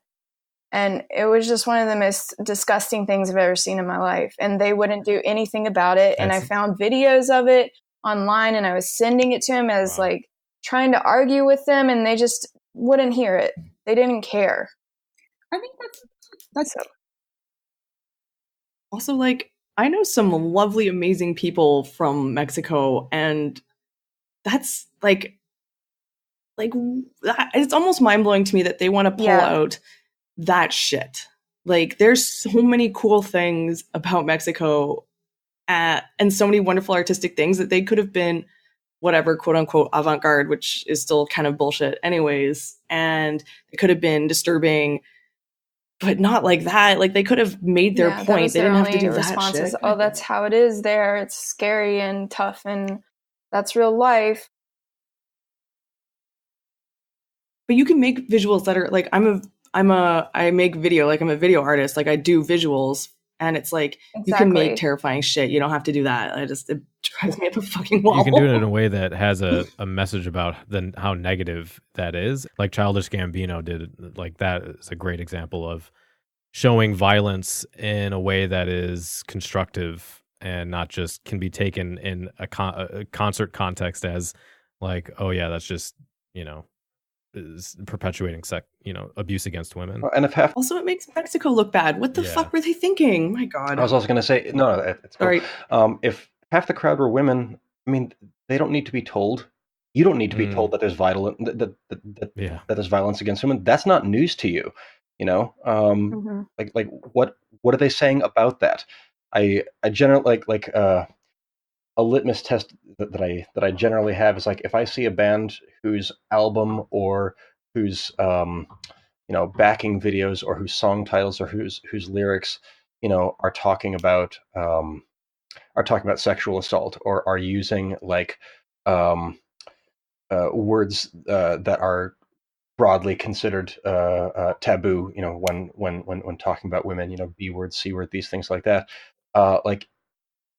And it was just one of the most disgusting things I've ever seen in my life. And they wouldn't do anything about it. And I found videos of it online, and I was sending it to him as like trying to argue with them, and they just wouldn't hear it. They didn't care. I think that's also, like, I know some lovely, amazing people from Mexico, and that's like it's almost mind-blowing to me that they want to pull out that shit. Like, there's so many cool things about Mexico, and so many wonderful artistic things that they could have been whatever, quote unquote, avant-garde, which is still kind of bullshit anyways. And it could have been disturbing, but not like that. Like, they could have made their point. They didn't have to do that shit. Oh, that's how it is there. It's scary and tough, and that's real life. But you can make visuals that are like, I make video, like, I'm a video artist. Like, I do visuals, and it's like, you can make terrifying shit. You don't have to do that. It drives me up a fucking wall. You can do it in a way that has a message about how negative that is. Like Childish Gambino did. Like, that is a great example of showing violence in a way that is constructive and not just can be taken in a concert context as like, oh yeah, that's just, is perpetuating abuse against women. And if also, it makes Mexico look bad. What the fuck were they thinking? My God. I was also going to say, no, it's cool. Right. If half the crowd were women, I mean, they don't need to be told. You don't need to be told that there's that there's violence against women. That's not news to you, Like what are they saying about that? I generally like a litmus test that I generally have is like, if I see a band whose album or whose backing videos or whose song titles or whose lyrics are talking about sexual assault, or are using like words that are broadly considered taboo, when talking about women, B word, C word, these things like that, like,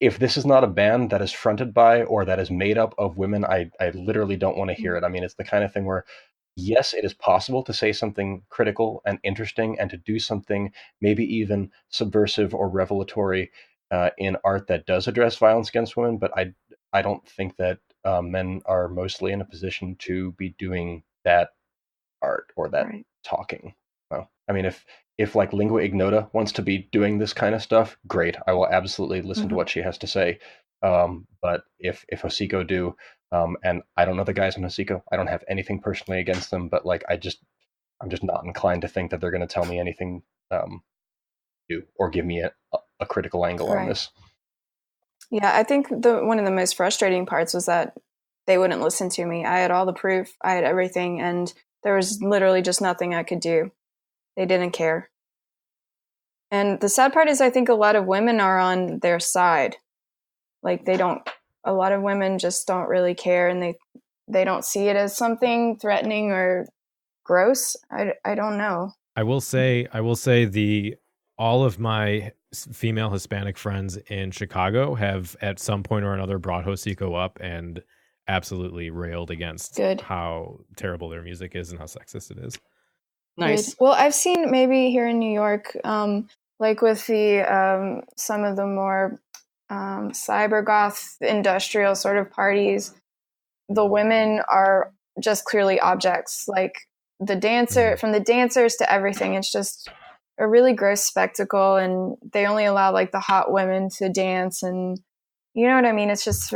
if this is not a band that is fronted by or that is made up of women, I literally don't want to hear it. I mean, it's the kind of thing where, yes, it is possible to say something critical and interesting and to do something maybe even subversive or revelatory in art that does address violence against women, but I don't think that men are mostly in a position to be doing that art or that talking. Well, I mean, if like Lingua Ignota wants to be doing this kind of stuff, great. I will absolutely listen to what she has to say. But if Hosiko do, and I don't know the guys in Hosiko, I don't have anything personally against them, but like, I'm just not inclined to think that they're going to tell me anything new or give me a critical angle on this. Yeah, I think one of the most frustrating parts was that they wouldn't listen to me. I had all the proof, I had everything, and there was literally just nothing I could do. They didn't care. And the sad part is, I think a lot of women are on their side. Like, a lot of women just don't really care, and they don't see it as something threatening or gross. I don't know. I will say all of my female Hispanic friends in Chicago have at some point or another brought Hosiko up and absolutely railed against how terrible their music is and how sexist it is. Nice. Well, I've seen maybe here in New York, like with the some of the more cyber goth industrial sort of parties, the women are just clearly objects. Like the dancer, from the dancers to everything, it's just a really gross spectacle, and they only allow like the hot women to dance, and you know what I mean? It's just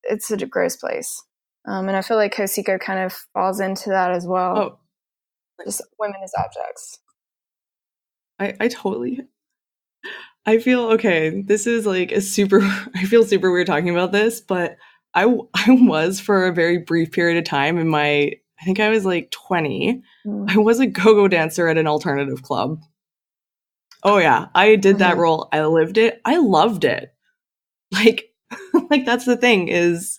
it's a gross place. And I feel like Hosika kind of falls into that as well. Oh, just women as objects. I totally, I feel, okay, this is like I feel super weird talking about this, but I was for a very brief period of time I think I was like 20. I was a go-go dancer at an alternative club. Oh yeah, I did that role. I lived it. I loved it. Like, like that's the thing is,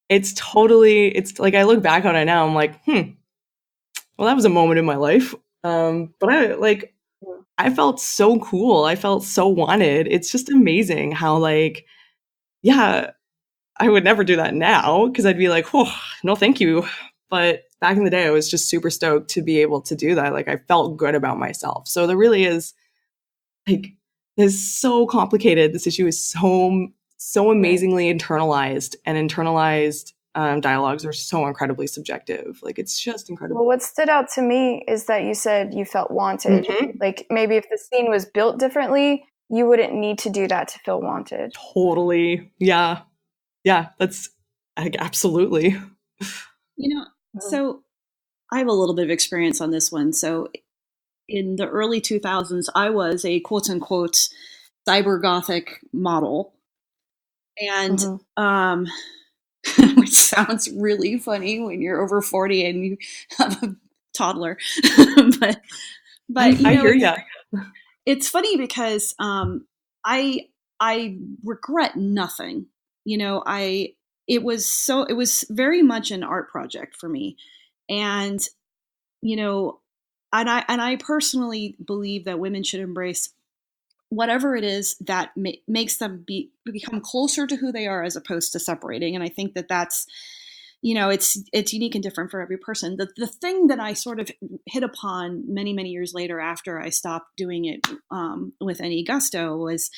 it's like I look back on it now, I'm like, well, that was a moment in my life. But I felt so cool. I felt so wanted. It's just amazing how like, yeah, I would never do that now because I'd be like, oh, no, thank you. But back in the day, I was just super stoked to be able to do that. Like I felt good about myself. So there really is like, it's so complicated. This issue is so amazingly internalized, and internalized dialogues are so incredibly subjective. Like it's just incredible. Well, what stood out to me is that you said you felt wanted. Like maybe if the scene was built differently, you wouldn't need to do that to feel wanted. Totally. Yeah. Yeah, that's like, absolutely. You know, so I have a little bit of experience on this one. So in the early 2000s, I was a quote unquote cyber gothic model. And which sounds really funny when you're over 40 and you have a toddler. but you know, I hear you. It's funny because I regret nothing. You know, it was very much an art project for me. And, you know, and I personally believe that women should embrace whatever it is that makes them become closer to who they are as opposed to separating. And I think that that's, you know, it's unique and different for every person. The thing that I sort of hit upon many, many years later after I stopped doing it with any gusto was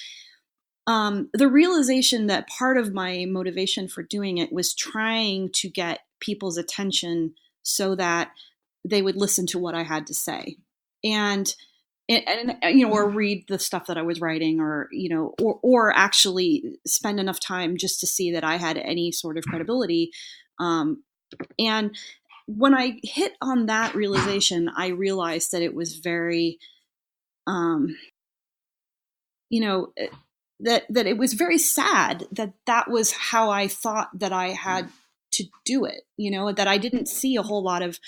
the realization that part of my motivation for doing it was trying to get people's attention so that they would listen to what I had to say. And you know, or read the stuff that I was writing, or, you know, or actually spend enough time just to see that I had any sort of credibility. And when I hit on that realization, I realized that it was very, you know, that it was very sad that was how I thought that I had to do it, you know, that I didn't see a whole lot of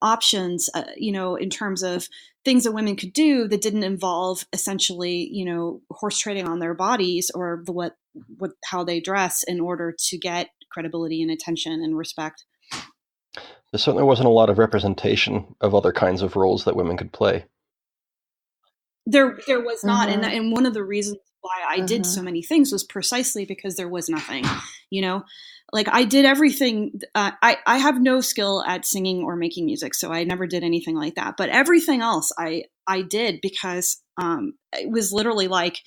options, you know, in terms of things that women could do that didn't involve essentially, you know, horse trading on their bodies or how they dress in order to get credibility and attention and respect. There certainly wasn't a lot of representation of other kinds of roles that women could play. There was not, and one of the reasons why I did so many things was precisely because there was nothing, you know. Like I did everything. I have no skill at singing or making music, so I never did anything like that. But everything else I did because it was literally like,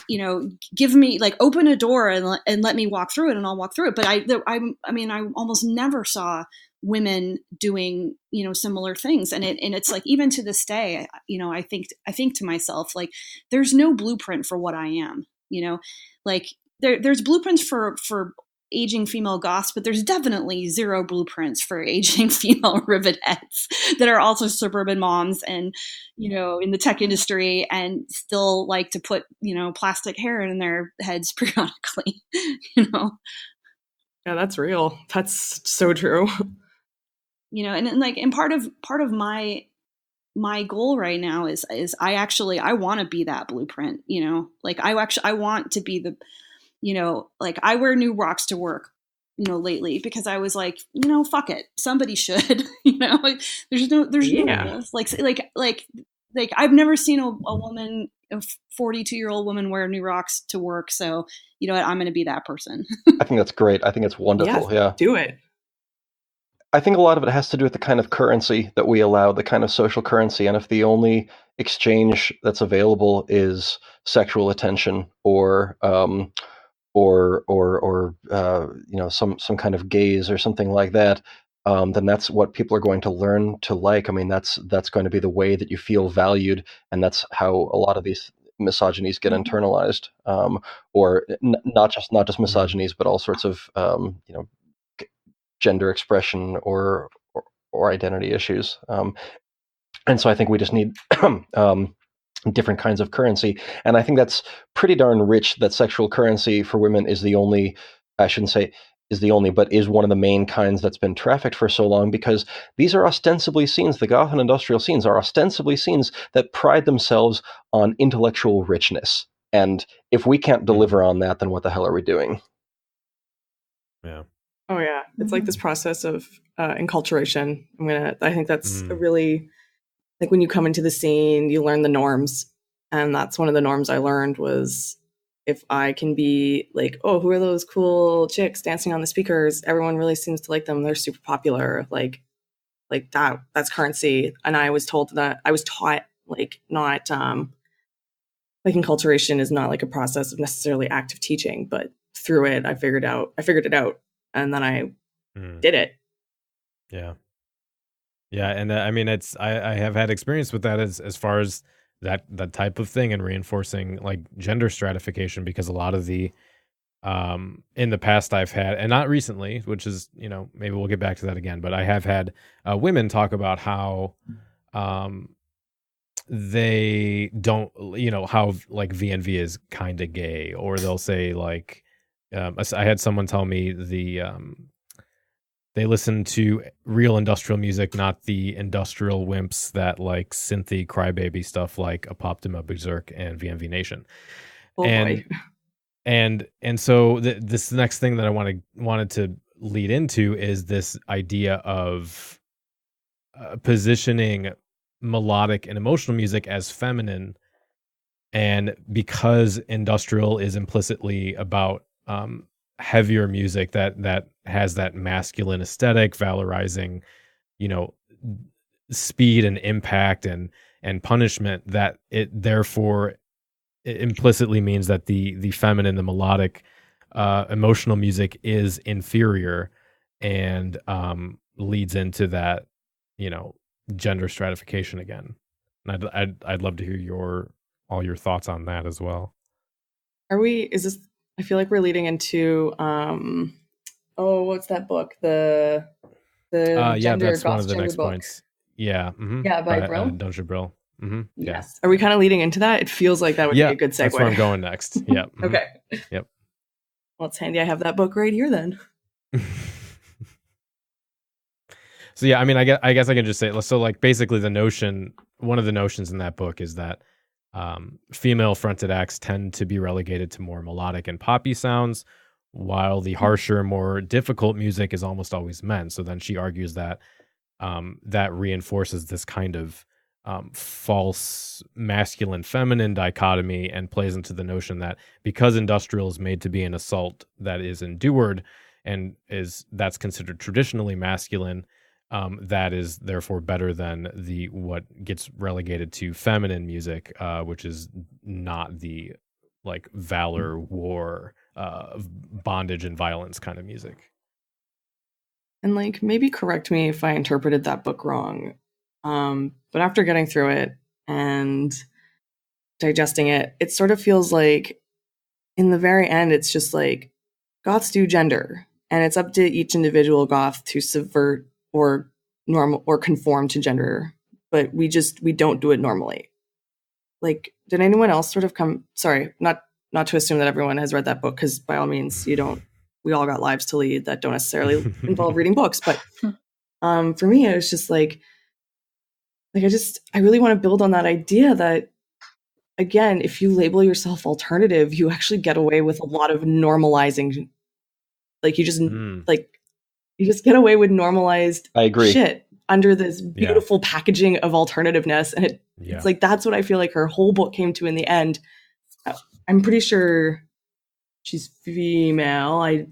you know, give me, like, open a door and let me walk through it, and I'll walk through it. But I mean, I almost never saw women doing, you know, similar things, and it's like, even to this day, you know, I think to myself, like, there's no blueprint for what I am, you know, like there's blueprints for aging female goths, but there's definitely zero blueprints for aging female rivet heads that are also suburban moms and, you know, in the tech industry and still like to put, you know, plastic hair in their heads periodically, you know? Yeah, that's real. That's so true. You know, and part of my goal right now is I want to be that blueprint, you know, like I want to be the, you know, like I wear new rocks to work, you know, lately because I was like, you know, fuck it, somebody should, you know, like there's no rules. Like I've never seen a woman, a 42-year-old woman wear new rocks to work. So, you know what, I'm going to be that person. I think that's great. I think it's wonderful. Yeah. Do it. I think a lot of it has to do with the kind of currency that we allow, the kind of social currency. And if the only exchange that's available is sexual attention or some kind of gaze or something like that, then that's what people are going to learn to like. I mean, that's going to be the way that you feel valued, and that's how a lot of these misogynies get internalized, or not just misogynies, but all sorts of gender expression or identity issues. And so I think we just need different kinds of currency. And I think that's pretty darn rich that sexual currency for women is the only, I shouldn't say is the only, but is one of the main kinds that's been trafficked for so long, because these are ostensibly scenes, the goth and industrial scenes are ostensibly scenes that pride themselves on intellectual richness. And if we can't deliver on that, then what the hell are we doing? Yeah. Oh yeah. It's like this process of enculturation. I think that's a really, like when you come into the scene, you learn the norms. And that's one of the norms I learned was, if I can be like, oh, who are those cool chicks dancing on the speakers? Everyone really seems to like them. They're super popular. Like that's currency. And I was taught like not, like enculturation is not like a process of necessarily active teaching, but through it, I figured it out. And then I did it. Yeah. Yeah. And I mean, I have had experience with that as far as that type of thing and reinforcing like gender stratification, because a lot of the in the past I've had, and not recently, which is, maybe we'll get back to that again, but I have had women talk about how they don't, how like VNV is kind of gay, or they'll say like, I had someone tell me they listen to real industrial music, not the industrial wimps that like synthy crybaby stuff like Apoptema, Berserk, and VMV Nation. Oh, and boy. and so this next thing that I wanted to lead into is this idea of positioning melodic and emotional music as feminine, and because industrial is implicitly about heavier music that has that masculine aesthetic, valorizing, speed and impact and punishment, that it therefore it implicitly means that the feminine, the melodic, emotional music is inferior, and leads into that, gender stratification again. And I'd love to hear all your thoughts on that as well. I feel like we're leading into what's that book? The gender, that's one of the gender next book. Points. Yeah. Mm-hmm. Yeah, by Brill. Dungeon Brill. Mm-hmm. Yes. Yeah. Are we kind of leading into that? It feels like that would be a good segue. That's where I'm going next. Yeah. Mm-hmm. Okay. Yep. Well, it's handy I have that book right here then. So yeah, I mean, I guess I can just say, so like basically one of the notions in that book is that female fronted acts tend to be relegated to more melodic and poppy sounds, while the harsher, more difficult music is almost always men. So then she argues that that reinforces this kind of false masculine feminine dichotomy, and plays into the notion that because industrial is made to be an assault that is endured and that's considered traditionally masculine, that is therefore better than what gets relegated to feminine music, which is not the like valor, war, bondage and violence kind of music. And like, maybe correct me if I interpreted that book wrong. But after getting through it and digesting it, it sort of feels like in the very end, it's just like goths do gender, and it's up to each individual goth to subvert or normal or conform to gender, but we don't do it normally. Like, did anyone else sort of sorry, not to assume that everyone has read that book, because by all means we all got lives to lead that don't necessarily involve reading books, but for me it was just like I really want to build on that idea that, again, if you label yourself alternative, you actually get away with a lot of normalizing. Like you just get away with normalized shit under this beautiful packaging of alternativeness. And it's like, that's what I feel like her whole book came to in the end. I'm pretty sure she's female.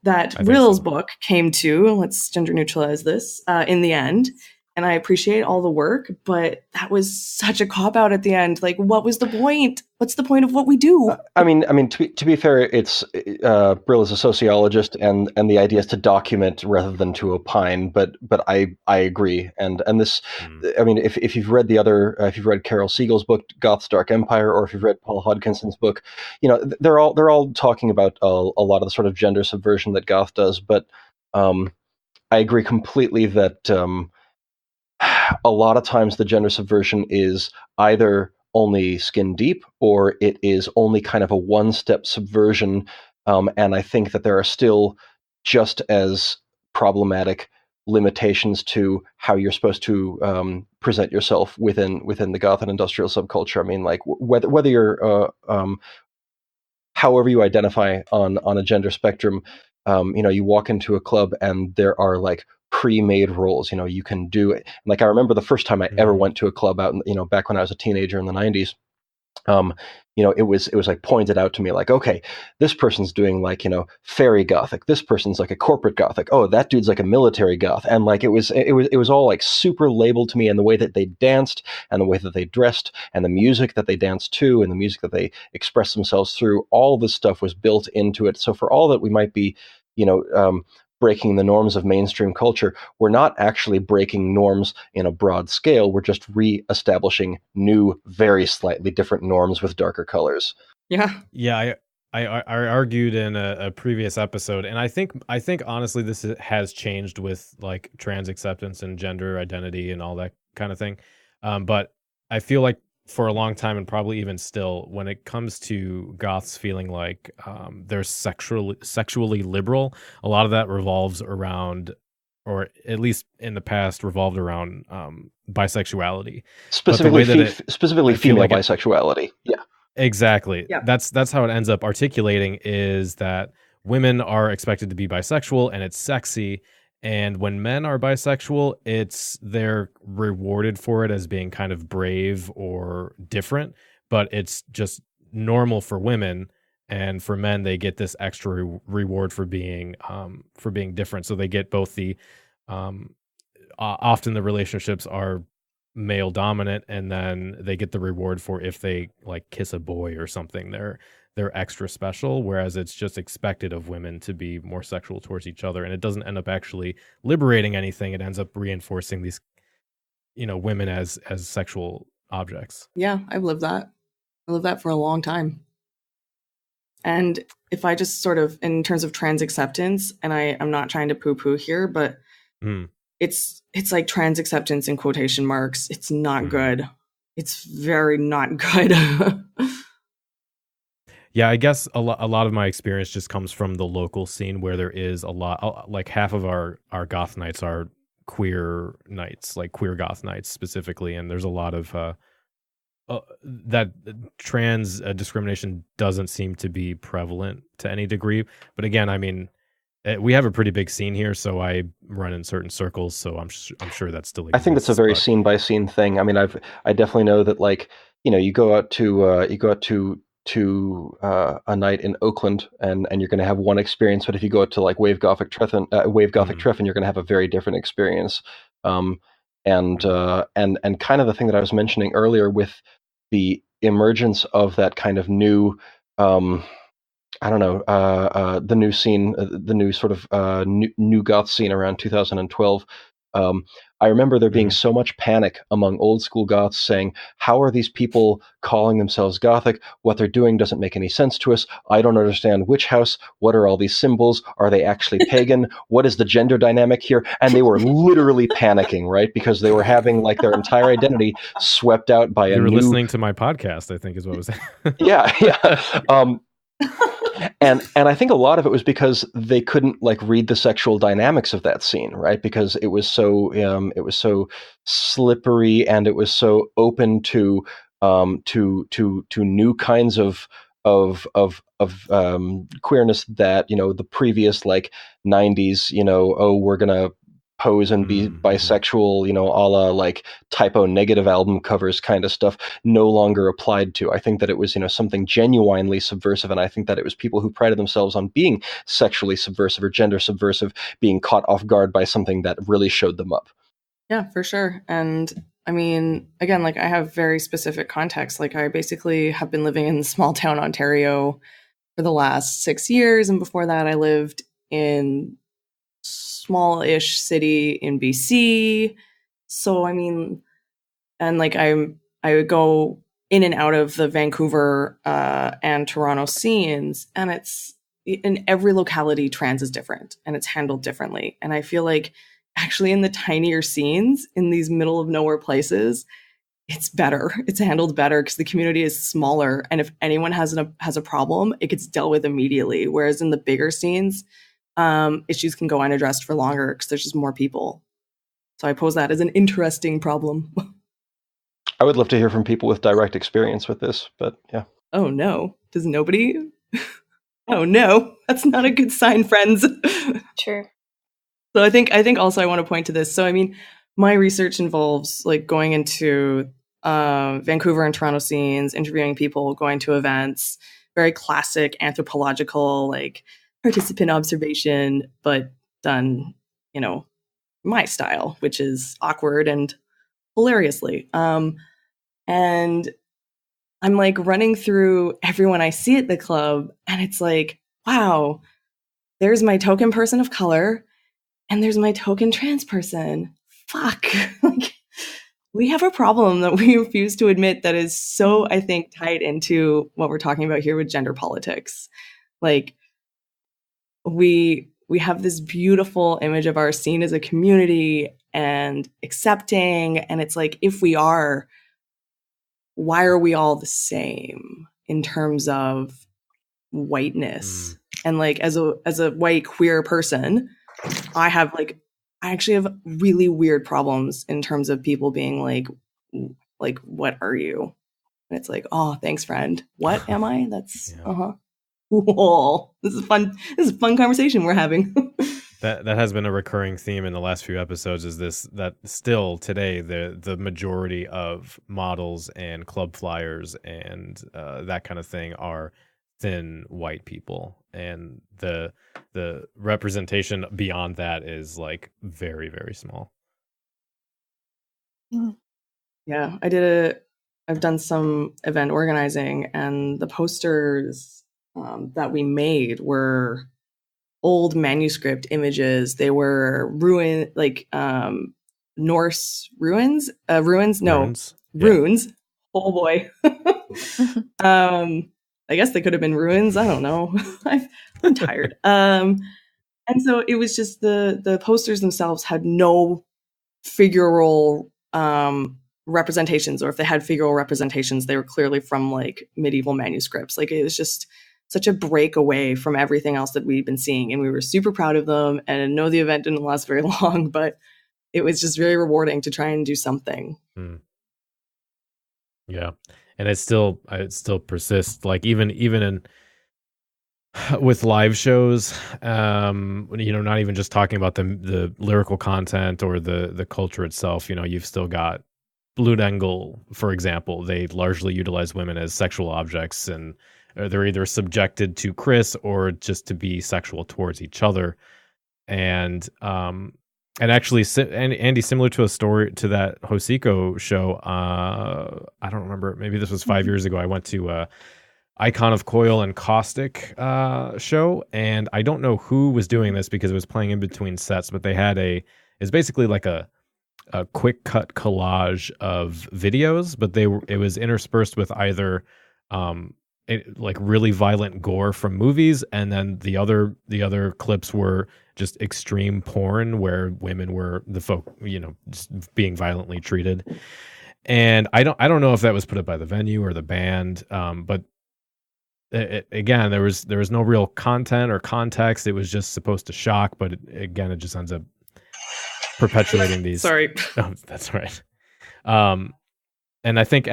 that Rill's book came to. Let's gender neutralize this in the end. And I appreciate all the work, but that was such a cop-out at the end. Like, what was the point? What's the point of what we do? I mean, to be fair, it's Brill is a sociologist, and the idea is to document rather than to opine. But I agree, and this, I mean, if you've read if you've read Carol Siegel's book Goth's Dark Empire, or if you've read Paul Hodkinson's book, you know, they're all talking about a lot of the sort of gender subversion that goth does. But I agree completely that. A lot of times the gender subversion is either only skin deep or it is only kind of a one-step subversion. And I think that there are still just as problematic limitations to how you're supposed to present yourself within the goth and industrial subculture. I mean, like whether you're however you identify on a gender spectrum, you know, you walk into a club and there are like pre-made roles. You know, you can do it. Like, I remember the first time I ever went to a club out, you know, back when I was a teenager in the 90s. You know, it was like pointed out to me, like, okay, this person's doing like, you know, fairy gothic. This person's like a corporate gothic. Oh, that dude's like a military goth. And like it was all like super labeled to me, and the way that they danced and the way that they dressed and the music that they danced to and the music that they expressed themselves through, all this stuff was built into it. So for all that we might be, you know, breaking the norms of mainstream culture, we're not actually breaking norms in a broad scale. We're just re-establishing new, very slightly different norms with darker colors. Yeah. I argued in a previous episode, and I think honestly this has changed with like trans acceptance and gender identity and all that kind of thing. But I feel like for a long time, and probably even still, when it comes to goths feeling like they're sexually liberal, a lot of that revolves around, or at least in the past revolved around bisexuality. Specifically female like bisexuality. Yeah. Exactly. Yeah. That's how it ends up articulating, is that women are expected to be bisexual and it's sexy. And when men are bisexual, they're rewarded for it as being kind of brave or different, but it's just normal for women. And for men, they get this extra reward for being different. So they get both the often the relationships are male dominant, and then they get the reward for if they like kiss a boy or something, they're extra special, whereas it's just expected of women to be more sexual towards each other, and it doesn't end up actually liberating anything. It ends up reinforcing these, you know, women as sexual objects. Yeah, I've lived that. I lived that for a long time. And if I just sort of, in terms of trans acceptance, and I'm not trying to poo-poo here, but it's like trans acceptance in quotation marks. It's not good. It's very not good. Yeah, I guess a lot of my experience just comes from the local scene, where there is a lot, like half of our goth nights are queer nights, like queer goth nights specifically, and there's a lot of that trans discrimination doesn't seem to be prevalent to any degree. But again, I mean, we have a pretty big scene here, so I run in certain circles, so I'm sure that still exists. I think that's a very scene by scene thing. I mean, I definitely know that, like, you know, you go out to a night in Oakland, and you're going to have one experience, but if you go to like Wave Gothic Treffen, you're going to have a very different experience. And kind of the thing that I was mentioning earlier with the emergence of that kind of new, the new scene, the new sort of new goth scene around 2012. I remember there being so much panic among old school goths saying, how are these people calling themselves gothic? What they're doing doesn't make any sense to us. I don't understand witch house. What are all these symbols? Are they actually pagan? What is the gender dynamic here? And they were literally panicking, right? Because they were having like their entire identity swept out by you were listening to my podcast, I think is what was Yeah. And I think a lot of it was because they couldn't like read the sexual dynamics of that scene, right? Because it was so slippery, and it was so open to new kinds of queerness that, you know, the previous like 90s, you know, we're gonna pose and be bisexual, a la like typo negative album covers kind of stuff, no longer applied to. I think that it was, something genuinely subversive, and I think that it was people who prided themselves on being sexually subversive or gender subversive being caught off guard by something that really showed them up. Yeah, for sure. And I mean, again, like I have very specific context. Like I basically have been living in small town Ontario for the last 6 years. And before that, I lived in small-ish city in BC. So, I mean, and like I would go in and out of the Vancouver and Toronto scenes, and it's in every locality, trans is different and it's handled differently. And I feel like actually in the tinier scenes in these middle of nowhere places, it's better. It's handled better because the community is smaller. And if anyone has a problem, it gets dealt with immediately. Whereas in the bigger scenes, issues can go unaddressed for longer because there's just more people. So I pose that as an interesting problem. I would love to hear from people with direct experience with this, but yeah. Oh no. Does nobody? Oh no. That's not a good sign, friends. True. So I think also I want to point to this. So I mean, my research involves like going into Vancouver and Toronto scenes, interviewing people, going to events, very classic anthropological like participant observation, but done, my style, which is awkward and hilariously. And I'm like running through everyone I see at the club, and it's like, wow, there's my token person of color, and there's my token trans person. Fuck. Like, we have a problem that we refuse to admit that is so, I think, tied into what we're talking about here with gender politics. Like, we have this beautiful image of our scene as a community and accepting, and it's like, if we are, why are we all the same in terms of whiteness? And like, as a white queer person, I actually have really weird problems in terms of people being like, what are you? And it's like, oh, thanks, friend. What am I? That's Whoa, this is fun. This is a fun conversation we're having. That has been a recurring theme in the last few episodes, is that still today the majority of models and club flyers and that kind of thing are thin white people, and the representation beyond that is like very, very small. Yeah, I've done some event organizing, and the posters that we made were old manuscript images. They were Norse ruins. Ruins. Oh boy. I guess they could have been ruins. I don't know. I'm tired. And so it was just the posters themselves had no figural representations, or if they had figural representations, they were clearly from like medieval manuscripts. Like, it was just such a break away from everything else that we'd been seeing, and we were super proud of them. And I know the event didn't last very long, but it was just very rewarding to try and do something. Yeah, and it still persists. Like even in with live shows, not even just talking about the lyrical content or the culture itself. You've still got Blue Dangle, for example. They largely utilize women as sexual objects, and they're either subjected to Chris or just to be sexual towards each other. And actually, Andy, similar to a story to that Hosiko show, I don't remember, maybe this was 5 years ago, I went to Icon of Coil and Caustic show, and I don't know who was doing this because it was playing in between sets, but they had it's basically like a quick cut collage of videos, but it was interspersed with either like really violent gore from movies, and then the other clips were just extreme porn where women were the folk, just being violently treated. And I don't know if that was put up by the venue or the band, but again, there was no real content or context. It was just supposed to shock, but it just ends up perpetuating these. Sorry. Oh, that's right. And I think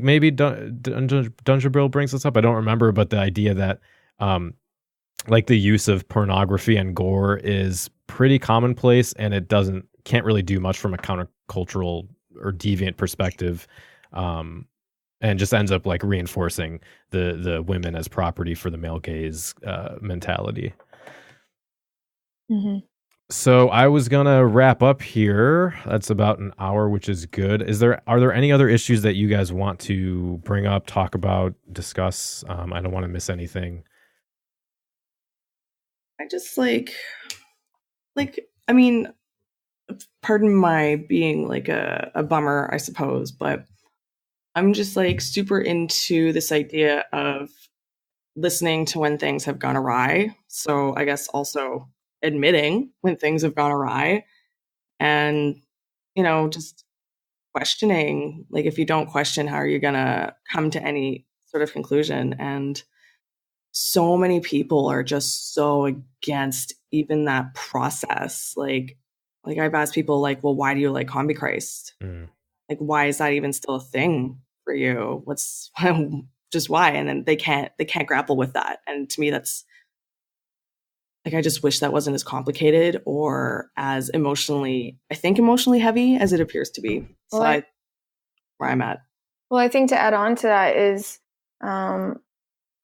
maybe Dungeon Brill brings this up. I don't remember, but the idea that like the use of pornography and gore is pretty commonplace, and it can't really do much from a countercultural or deviant perspective, and just ends up like reinforcing the women as property for the male gaze mentality. Mm-hmm. So I was gonna wrap up here. That's about an hour, which is good. Are there any other issues that you guys want to bring up, talk about, discuss? I don't want to miss anything. I just I mean, pardon my being like a bummer, I suppose, but I'm just like super into this idea of listening to when things have gone awry. So I guess also admitting when things have gone awry, and, you know, just questioning. Like, if you don't question, how are you going to come to any sort of conclusion? And so many people are just so against even that process. Like I've asked people, like, well, why do you like Combi Christ? Like, why is that even still a thing for you? What's just why? And then they can't grapple with that. And to me, that's like, I just wish that wasn't as complicated or as emotionally heavy as it appears to be. So Well, where I'm at. Well, I think to add on to that is, I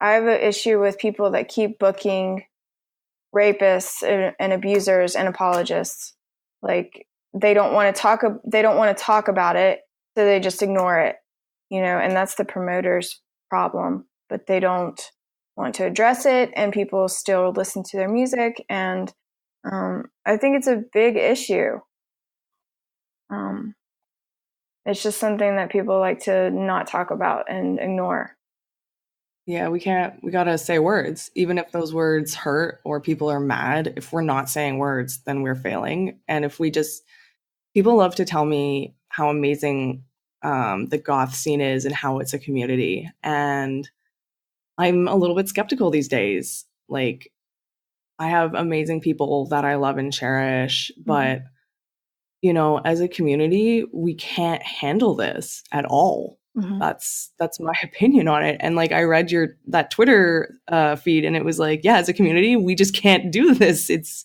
have an issue with people that keep booking rapists and abusers and apologists. Like, they don't want to talk about it, so they just ignore it, you know, and that's the promoter's problem. But they don't want to address it, and people still listen to their music, and I think it's a big issue. It's just something that people like to not talk about and ignore. Yeah, we gotta say words, even if those words hurt or people are mad. If we're not saying words, then we're failing. And if we just, people love to tell me how amazing the goth scene is and how it's a community. And I'm a little bit skeptical these days. Like, I have amazing people that I love and cherish, but you know, as a community, we can't handle this at all. Mm-hmm. That's my opinion on it. And like, I read that Twitter feed, and it was like, yeah, as a community, we just can't do this.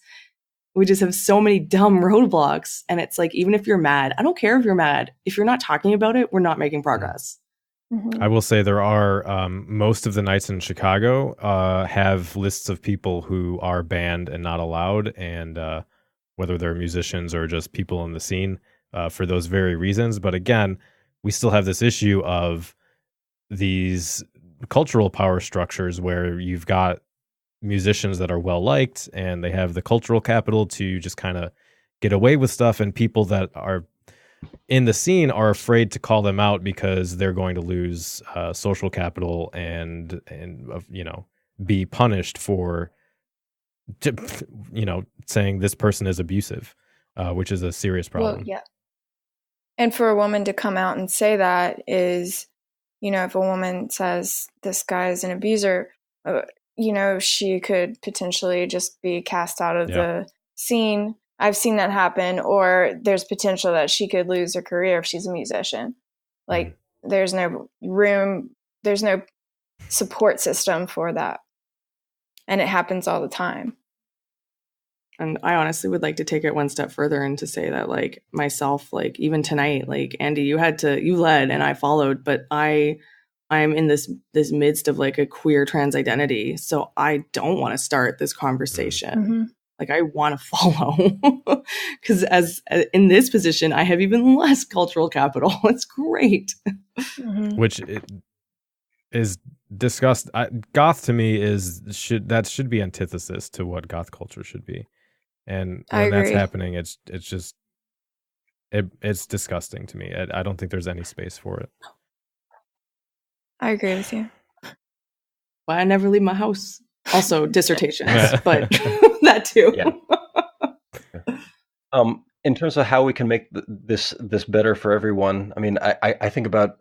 We just have so many dumb roadblocks. And it's like, even if you're mad, I don't care if you're mad. If you're not talking about it, we're not making progress. I will say there are most of the nights in Chicago have lists of people who are banned and not allowed, and whether they're musicians or just people in the scene, for those very reasons. But again, we still have this issue of these cultural power structures where you've got musicians that are well liked and they have the cultural capital to just kind of get away with stuff, and people that are in the scene are afraid to call them out because they're going to lose social capital and you know, be punished for, you know, saying this person is abusive, which is a serious problem. Well, yeah. And for a woman to come out and say that is, you know, if a woman says this guy is an abuser, you know, she could potentially just be cast out of the scene. I've seen that happen. Or there's potential that she could lose her career if she's a musician. Like, there's no room, there's no support system for that. And it happens all the time. And I honestly would like to take it one step further and to say that, like, myself, like, even tonight, like, Andy, you led and I followed, but I'm in this midst of like a queer trans identity. So I don't want to start this conversation. Mm-hmm. Like, I want to follow, because as in this position, I have even less cultural capital. It's great. Mm-hmm. Which is discussed. Goth to me should be antithesis to what goth culture should be. And when that's happening, it's just it's disgusting to me. I don't think there's any space for it. I agree with you. Why I never leave my house. Also dissertations, but that too. Yeah. In terms of how we can make this better for everyone, I mean, I think about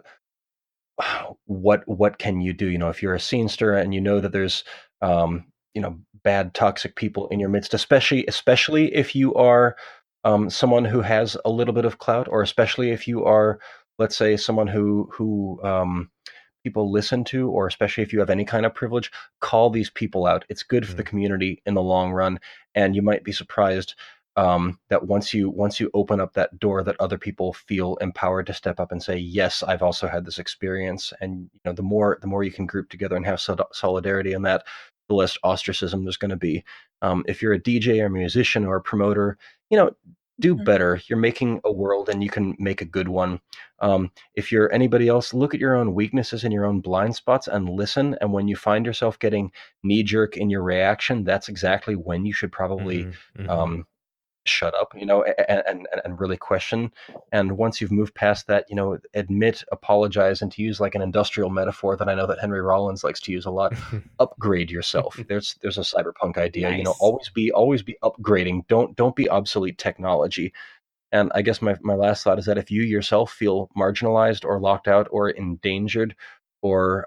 what can you do? You know, if you're a scenester and you know that there's you know, bad, toxic people in your midst, especially if you are someone who has a little bit of clout, or especially if you are, let's say, someone who people listen to, or especially if you have any kind of privilege, call these people out. It's good for the community in the long run, and you might be surprised that once you open up that door, that other people feel empowered to step up and say, yes, I've also had this experience. And the more you can group together and have solidarity in that, the less ostracism there's going to be. If you're a DJ or a musician or a promoter, do better. You're making a world, and you can make a good one. If you're anybody else, look at your own weaknesses and your own blind spots and listen. And when you find yourself getting knee-jerk in your reaction, that's exactly when you should probably shut up, and really question. And once you've moved past that, admit, apologize, and to use like an industrial metaphor that I know that Henry Rollins likes to use a lot, upgrade yourself. There's a cyberpunk idea, Nice. always be upgrading. Don't be obsolete technology. And I guess my last thought is that if you yourself feel marginalized or locked out or endangered or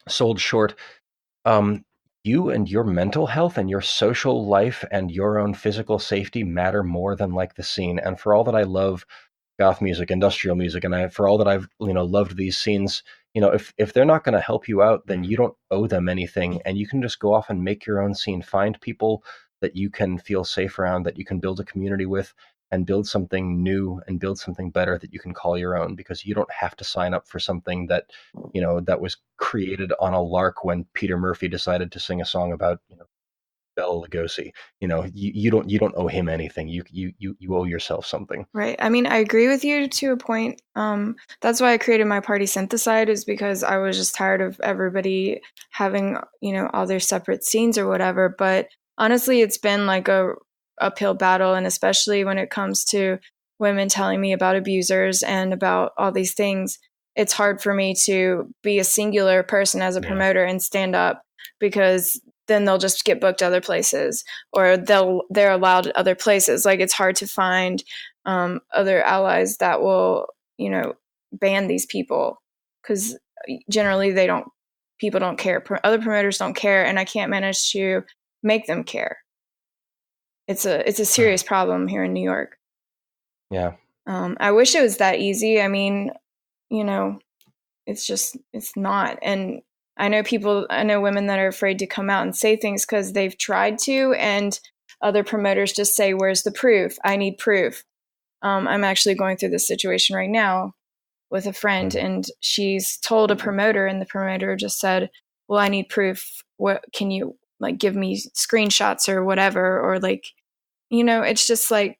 sold short, you and your mental health and your social life and your own physical safety matter more than like the scene. And for all that I love goth music, industrial music, and for all that I've loved these scenes, if they're not going to help you out, then you don't owe them anything, and you can just go off and make your own scene. Find people that you can feel safe around, that you can build a community with, and build something new and build something better that you can call your own, because you don't have to sign up for something that, that was created on a lark when Peter Murphy decided to sing a song about, Bela Lugosi. You don't owe him anything. You owe yourself something. Right. I mean, I agree with you to a point. That's why I created my party Syntheside, is because I was just tired of everybody having, all their separate scenes or whatever. But honestly, it's been like a uphill battle, and especially when it comes to women telling me about abusers and about all these things, it's hard for me to be a singular person as a promoter and stand up, because then they'll just get booked other places, or they're allowed at other places. Like, it's hard to find other allies that will ban these people, because generally people don't care. Other promoters don't care, and I can't manage to make them care. It's a serious problem here in New York. Yeah. I wish it was that easy. I mean, it's not. And I know women that are afraid to come out and say things because they've tried to, and other promoters just say, where's the proof? I need proof. I'm actually going through this situation right now with a friend, and she's told a promoter, and the promoter just said, well, I need proof. What can you give me screenshots or whatever? Or it's just like,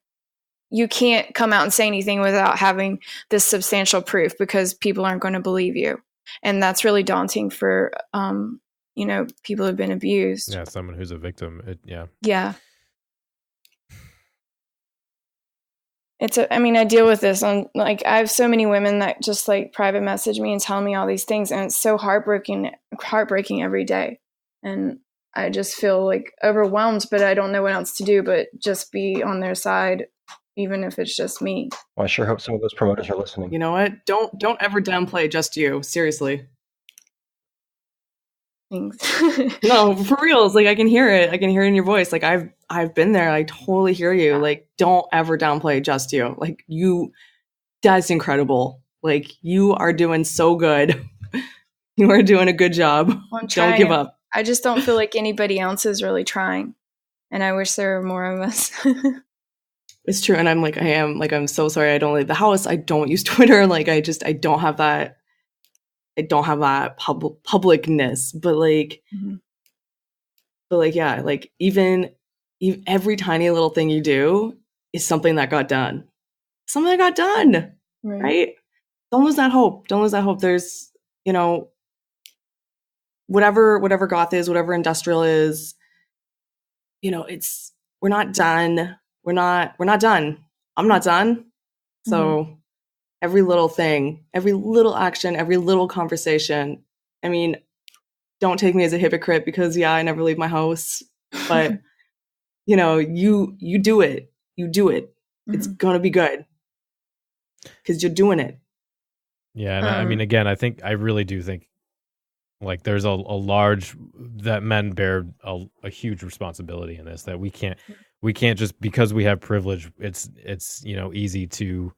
you can't come out and say anything without having this substantial proof, because people aren't going to believe you. And that's really daunting for, people who've been abused. Yeah, someone who's a victim. Yeah. I deal with this on, I have so many women that just private message me and tell me all these things, and it's so heartbreaking every day. And I just feel overwhelmed, but I don't know what else to do but just be on their side, even if it's just me. Well, I sure hope some of those promoters are listening. You know what? Don't ever downplay just you. Seriously. Thanks. No, for real. I can hear it. I can hear it in your voice. I've been there. I totally hear you. Don't ever downplay just you. That's incredible. You are doing so good. You are doing a good job. Don't give up. I just don't feel like anybody else is really trying, and I wish there were more of us. It's true. And I'm so sorry I don't leave the house. I don't use Twitter. I don't have that. I don't have that publicness. But even every tiny little thing you do is something that got done. Something that got done. Right? Don't lose that hope. Don't lose that hope. There's, whatever goth is, whatever industrial is, we're not done. We're not done. I'm not done. So every little thing, every little action, every little conversation. Don't take me as a hypocrite, because I never leave my house, but you do it. You do it. It's going to be good because you're doing it. Yeah. And again, I really do think there's a large, that men bear a huge responsibility in this, that we can't just, because we have privilege, it's easy to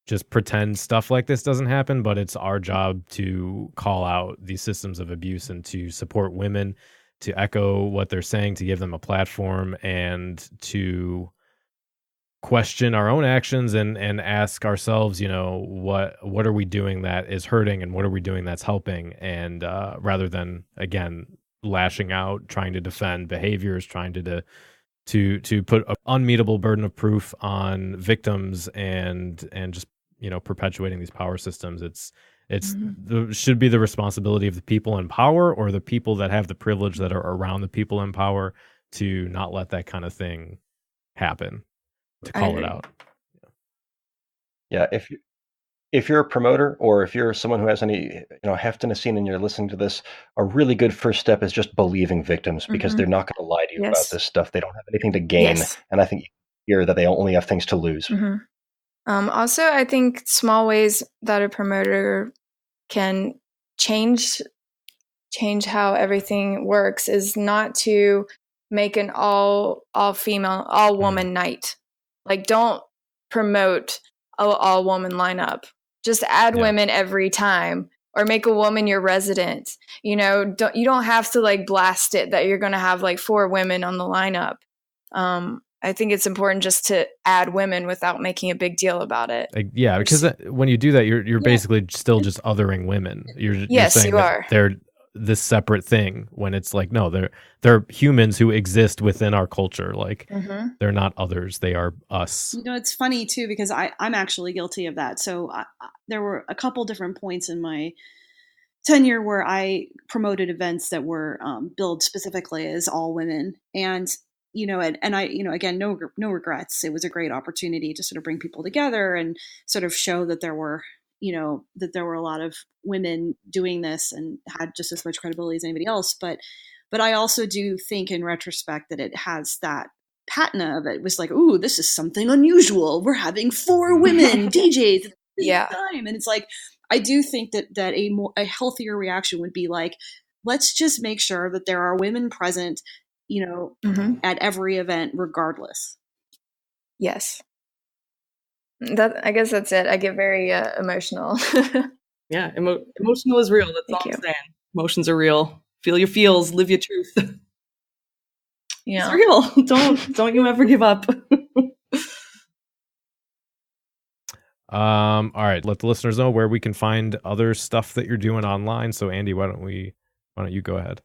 just pretend stuff like this doesn't happen, but it's our job to call out these systems of abuse and to support women, to echo what they're saying, to give them a platform, and to question our own actions and ask ourselves, what are we doing that is hurting and what are we doing that's helping? And rather than, again, lashing out, trying to defend behaviors, trying to put an unmeetable burden of proof on victims and just perpetuating these power systems. Should be the responsibility of the people in power, or the people that have the privilege that are around the people in power, to not let that kind of thing happen, to call it out. Yeah, if you're a promoter, or if you're someone who has any heft in a scene and you're listening to this, a really good first step is just believing victims, because they're not going to lie to you about this stuff. They don't have anything to gain, and I think you hear that they only have things to lose. Also, I think small ways that a promoter can change how everything works is not to make an all female, all woman night. Like, don't promote an all woman lineup. Just add women every time, or make a woman your resident. You don't have to like blast it that you're going to have like 4 women on the lineup. I think it's important just to add women without making a big deal about it. Yeah, because when you do that, you're basically still just othering women. You're saying you are. They're this separate thing, when it's like, no, they're humans who exist within our culture. Like, they're not others; they are us. It's funny too, because I'm actually guilty of that. So there were a couple different points in my tenure where I promoted events that were billed specifically as all women, and I, again, no regrets. It was a great opportunity to sort of bring people together and sort of show that there were a lot of women doing this and had just as much credibility as anybody else. But I also do think in retrospect that it has that patina of it. It was like, ooh, this is something unusual. We're having 4 women DJs at the same time. And it's like, I do think that a healthier reaction would be like, let's just make sure that there are women present, at every event, regardless. Yes. I guess that's it. I get very emotional. Yeah, emotional is real. That's all I'm saying. Emotions are real. Feel your feels. Live your truth. Yeah, it's real. Don't you ever give up. All right. Let the listeners know where we can find other stuff that you're doing online. So, Andy, why don't you go ahead?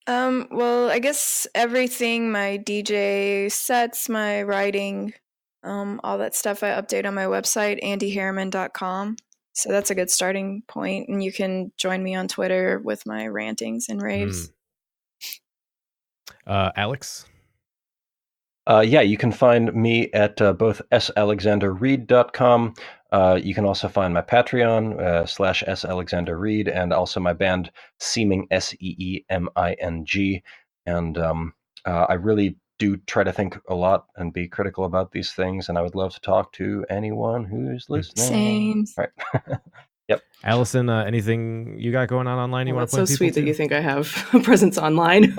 Well, I guess everything, my DJ sets, my writing, all that stuff I update on my website, andyharriman.com. So that's a good starting point. And you can join me on Twitter with my rantings and raves. Alex? You can find me at both salexanderreed.com. You can also find my Patreon, /salexanderreed, and also my band Seeming, SEEMING. And I really do try to think a lot and be critical about these things, and I would love to talk to anyone who's listening. Same. Right. Yep. Allison, anything you got going on online you want to point so people sweet to? that you think I have a presence online.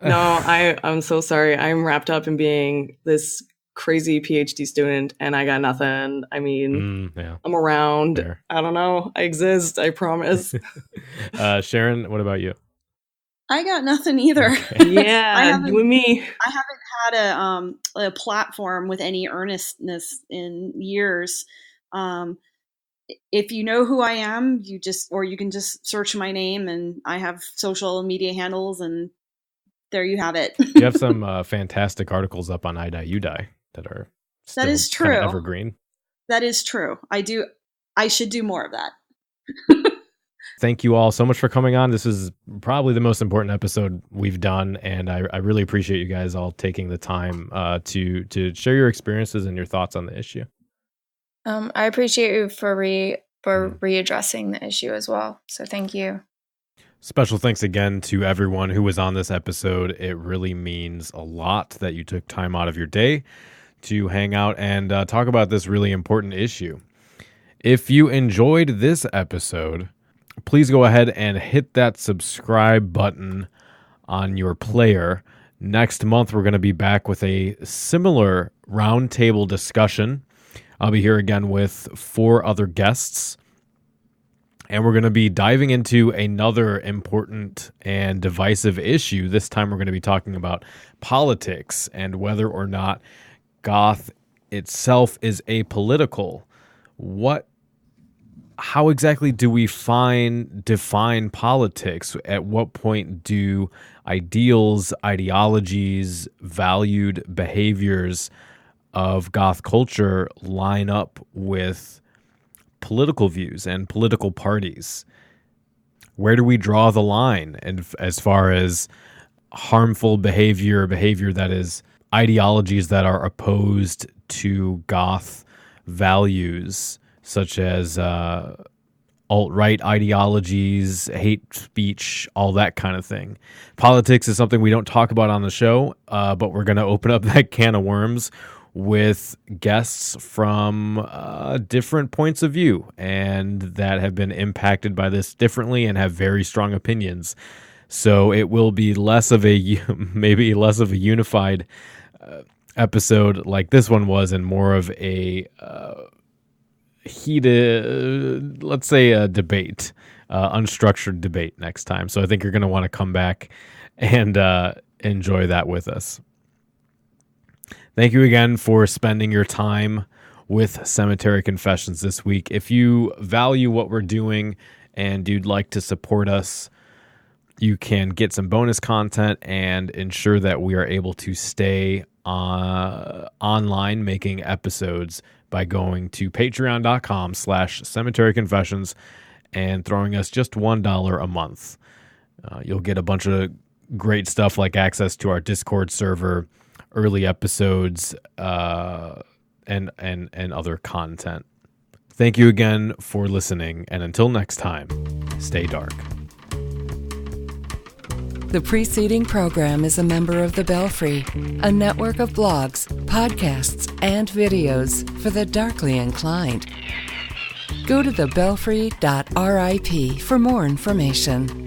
No, I'm so sorry. I'm wrapped up in being this crazy PhD student, and I got nothing. I mean, I'm around. Fair. I don't know. I exist. I promise. Sharon, what about you? I got nothing either. Okay. Yeah, you and me. I haven't had a platform with any earnestness in years. If you know who I am, you can just search my name, and I have social media handles, and there you have it. You have some fantastic articles up on I Die You Die that are still that is true. Kind of evergreen. That is true. I should do more of that. Thank you all so much for coming on. This is probably the most important episode we've done, and I really appreciate you guys all taking the time to share your experiences and your thoughts on the issue. I appreciate you for readdressing the issue as well. So thank you. Special thanks again to everyone who was on this episode. It really means a lot that you took time out of your day to hang out and talk about this really important issue. If you enjoyed this episode, please go ahead and hit that subscribe button on your player. Next month, we're going to be back with a similar roundtable discussion. I'll be here again with 4 other guests, and we're going to be diving into another important and divisive issue. This time we're going to be talking about politics and whether or not goth itself is apolitical. How exactly do we define politics? At what point do ideals, ideologies, valued behaviors of goth culture line up with political views and political parties? Where do we draw the line? And as far as harmful behavior that is ideologies that are opposed to goth values, such as alt-right ideologies, hate speech, all that kind of thing. Politics is something we don't talk about on the show, but we're going to open up that can of worms with guests from different points of view and that have been impacted by this differently and have very strong opinions. So it will be maybe less of a unified episode like this one was, and more of a heated, let's say a debate, unstructured debate next time. So I think you're going to want to come back and enjoy that with us. Thank you again for spending your time with Cemetery Confessions this week. If you value what we're doing and you'd like to support us, you can get some bonus content and ensure that we are able to stay online making episodes by going to patreon.com/Cemetery Confessions and throwing us just $1 a month. You'll get a bunch of great stuff like access to our Discord server, early episodes, and other content. Thank you again for listening, and until next time, stay dark. The preceding program is a member of The Belfry, a network of blogs, podcasts, and videos for the darkly inclined. Go to thebelfry.rip for more information.